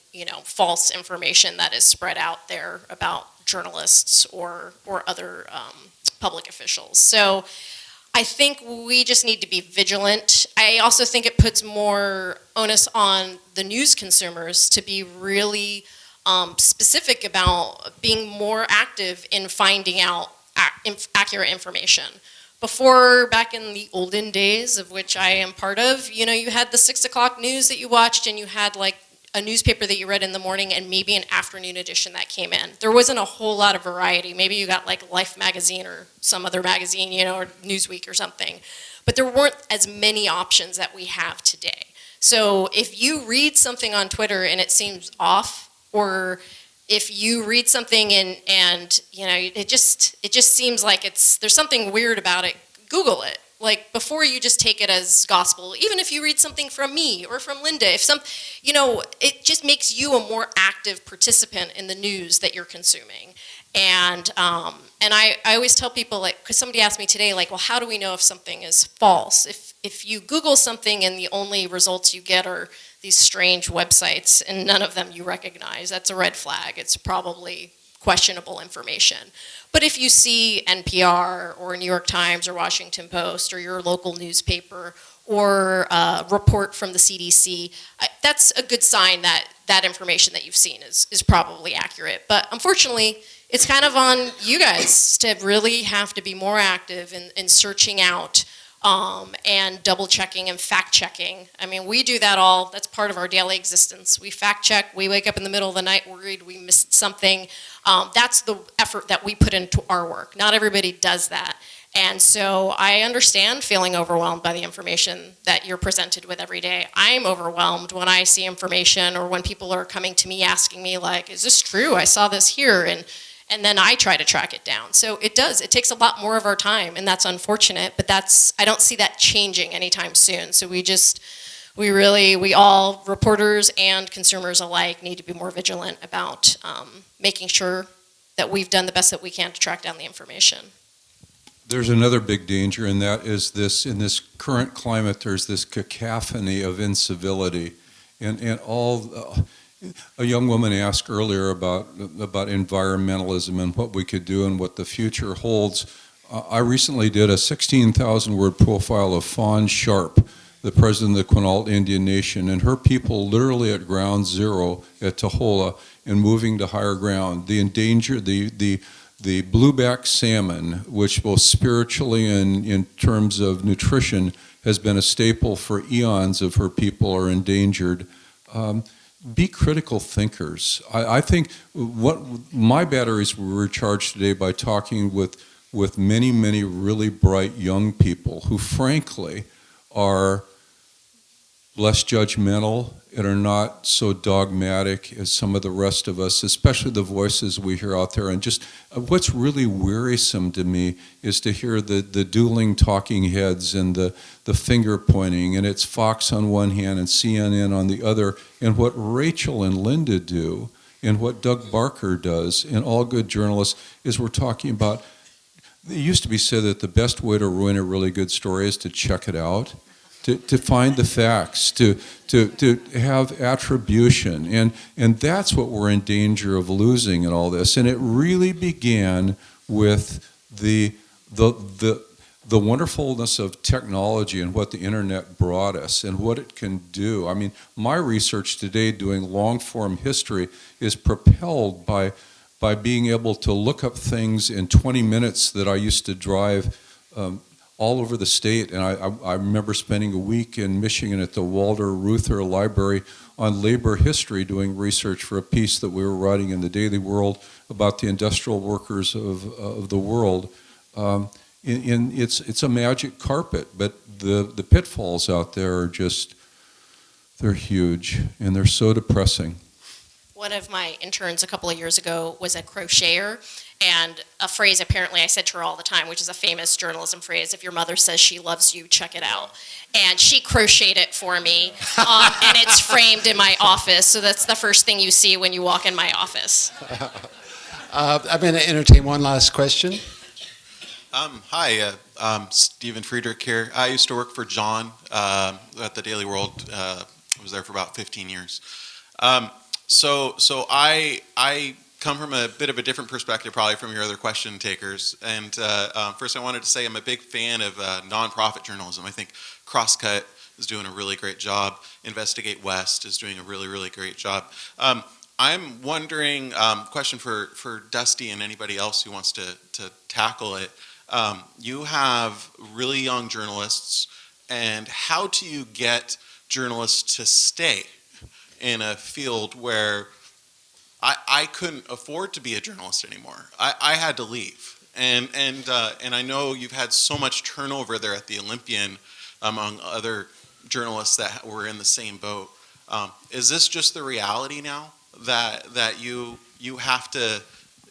false information that is spread out there about journalists or other public officials. So I think we just need to be vigilant. I also think it puts more onus on the news consumers to be really specific about being more active in finding out accurate information. Before, back in the olden days, of which I am part of, you had the 6 o'clock news that you watched and you had like a newspaper that you read in the morning and maybe an afternoon edition that came in. There wasn't a whole lot of variety. Maybe you got like Life magazine or some other magazine, or Newsweek or something. But there weren't as many options that we have today. So if you read something on Twitter and it seems off, or if you read something and it just seems like there's something weird about it, Google it. Like, before you just take it as gospel, even if you read something from me or from Lynda, it just makes you a more active participant in the news that you're consuming. And I always tell people, like, because somebody asked me today, like, well, how do we know if something is false? If you Google something and the only results you get are these strange websites and none of them you recognize, that's a red flag. It's probably questionable information. But if you see NPR or New York Times or Washington Post or your local newspaper or a report from the CDC, that's a good sign that that information that you've seen is probably accurate. But unfortunately, it's kind of on you guys to really have to be more active in searching out and double checking and fact checking. I mean, we do that all. That's part of our daily existence. We fact check. We wake up in the middle of the night worried we missed something. That's the effort that we put into our work. Not everybody does that. And so I understand feeling overwhelmed by the information that you're presented with every day. I'm overwhelmed when I see information or when people are coming to me asking me, like, is this true? I saw this here. And then I try to track it down. So it takes a lot more of our time, and that's unfortunate, but I don't see that changing anytime soon. So we all, reporters and consumers alike, need to be more vigilant about making sure that we've done the best that we can to track down the information. There's another big danger, and that is in this current climate, there's this cacophony of incivility, and all. A young woman asked earlier about environmentalism and what we could do and what the future holds. I recently did a 16,000-word profile of Fawn Sharp, the president of the Quinault Indian Nation, and her people literally at ground zero at Tahola and moving to higher ground. The endangered, the blueback salmon, which both spiritually and in terms of nutrition has been a staple for eons of her people, are endangered. Be critical thinkers. I think what my batteries were recharged today by talking with many, many really bright young people who frankly are less judgmental and are not so dogmatic as some of the rest of us, especially the voices we hear out there. And just what's really wearisome to me is to hear the dueling talking heads and the finger pointing, and it's Fox on one hand and CNN on the other, and what Rachel and Lynda do and what Doug Barker does, and all good journalists, is we're talking about, it used to be said that the best way to ruin a really good story is to check it out. To find the facts, to have attribution, and that's what we're in danger of losing in all this. And it really began with the wonderfulness of technology and what the internet brought us and what it can do. I mean, my research today, doing long-form history, is propelled by being able to look up things in 20 minutes that I used to drive all over the state. And I remember spending a week in Michigan at the Walter Reuther Library on labor history, doing research for a piece that we were writing in the Daily World about the industrial workers of the world. It's a magic carpet, but the pitfalls out there are they're huge, and they're so depressing. One of my interns a couple of years ago was a crocheter, and a phrase apparently I said to her all the time, which is a famous journalism phrase: if your mother says she loves you, check it out. And she crocheted it for me, and it's framed in my office, so that's the first thing you see when you walk in my office. I'm going to entertain one last question. Hi, Stephen Friedrich here. I used to work for John at the Daily World. I was there for about 15 years. So I come from a bit of a different perspective probably from your other question takers. And first I wanted to say I'm a big fan of nonprofit journalism. I think Crosscut is doing a really great job. Investigate West is doing a really, really great job. I'm wondering, question for Dusti and anybody else who wants to tackle it. You have really young journalists, and how do you get journalists to stay in a field where I couldn't afford to be a journalist anymore? I had to leave, and I know you've had so much turnover there at the Olympian among other journalists that were in the same boat. Is this just the reality now that you have to?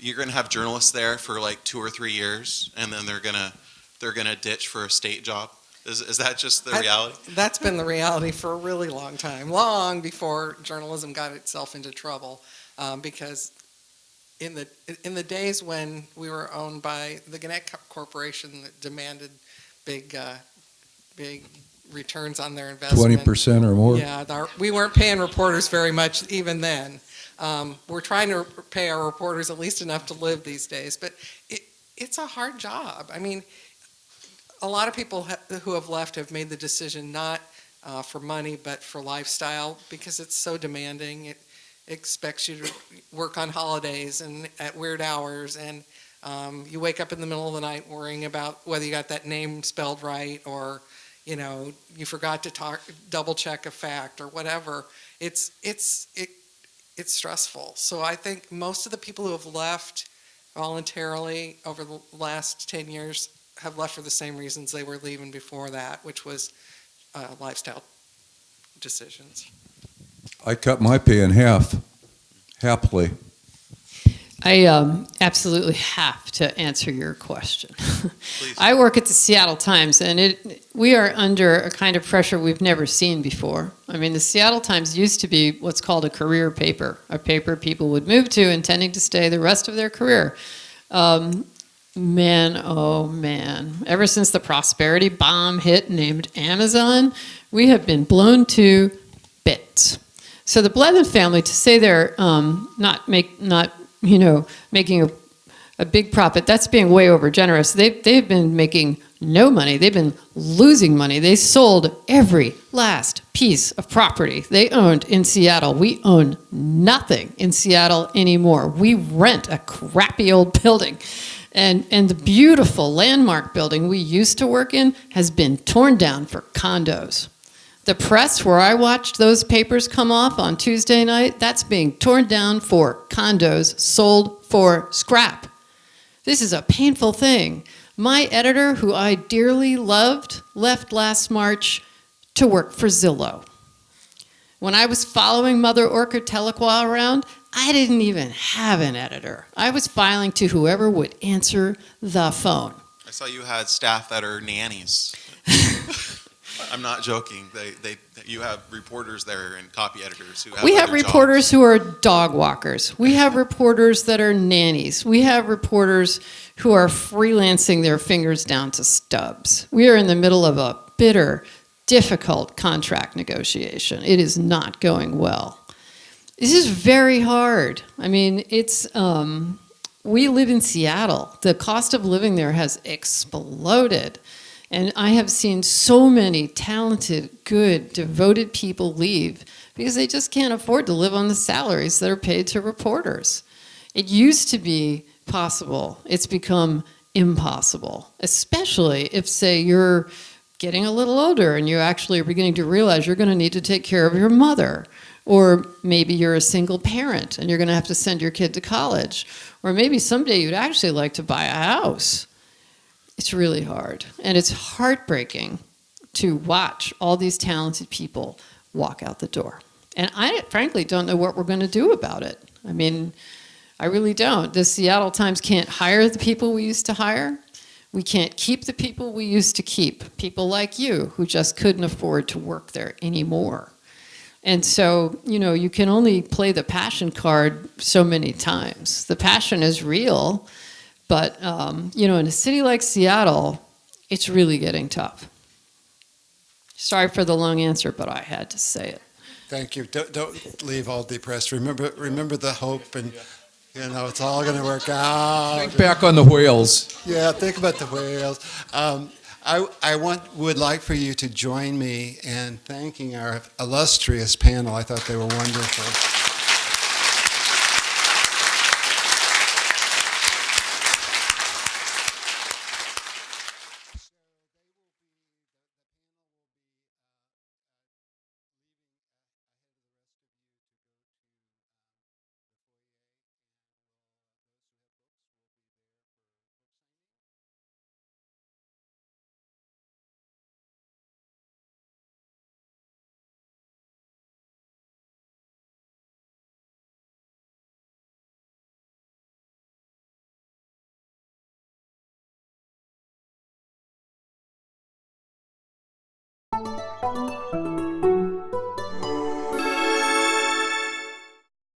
You're going to have journalists there for like 2 or 3 years, and then they're gonna ditch for a state job. Is that just the reality? That's been the reality for a really long time, long before journalism got itself into trouble. Because in the days when we were owned by the Gannett Corporation that demanded big returns on their investment. 20% or more. Yeah, we weren't paying reporters very much even then. We're trying to pay our reporters at least enough to live these days, but it's a hard job. I mean, a lot of people who have left have made the decision not for money, but for lifestyle, because it's so demanding. It expects you to work on holidays and at weird hours, and you wake up in the middle of the night worrying about whether you got that name spelled right, or you forgot to double check a fact or whatever. It's stressful. So I think most of the people who have left voluntarily over the last 10 years have left for the same reasons they were leaving before that, which was lifestyle decisions. I cut my pay in half, happily. I absolutely have to answer your question. Please. I work at the Seattle Times, and we are under a kind of pressure we've never seen before. I mean, the Seattle Times used to be what's called a career paper, a paper people would move to intending to stay the rest of their career. Man, oh man, ever since the prosperity bomb hit named Amazon, we have been blown to bits. So the Blevin family, to say they're making a big profit, that's being way over generous. They've been making no money. They've been losing money. They sold every last piece of property they owned in Seattle. We own nothing in Seattle anymore. We rent a crappy old building. And the beautiful landmark building we used to work in has been torn down for condos. The press, where I watched those papers come off on Tuesday night, that's being torn down for condos sold for scrap. This is a painful thing. My editor, who I dearly loved, left last March to work for Zillow. When I was following Mother Orchid Tahlequah around, I didn't even have an editor. I was filing to whoever would answer the phone. I saw you had staff that are nannies. I'm not joking. You have reporters there and copy editors who have We have other reporters jobs. who are dog walkers. We have reporters that are nannies. We have reporters who are freelancing their fingers down to stubs. We are in the middle of a bitter, difficult contract negotiation. It is not going well. This is very hard. I mean, we live in Seattle. The cost of living there has exploded. And I have seen so many talented, good, devoted people leave because they just can't afford to live on the salaries that are paid to reporters. It used to be possible. It's become impossible, especially if, say, you're getting a little older and you actually are beginning to realize you're going to need to take care of your mother. Or maybe you're a single parent and you're going to have to send your kid to college. Or maybe someday you'd actually like to buy a house. It's really hard. And it's heartbreaking to watch all these talented people walk out the door. And I frankly don't know what we're going to do about it. I mean, I really don't. The Seattle Times can't hire the people we used to hire. We can't keep the people we used to keep. People like you who just couldn't afford to work there anymore. And so, you can only play the passion card so many times. The passion is real, but, in a city like Seattle, it's really getting tough. Sorry for the long answer, but I had to say it. Thank you. Don't leave all depressed. Remember the hope, and it's all going to work out. Think back on the whales. Yeah, think about the whales. Would like for you to join me in thanking our illustrious panel. I thought they were wonderful. you.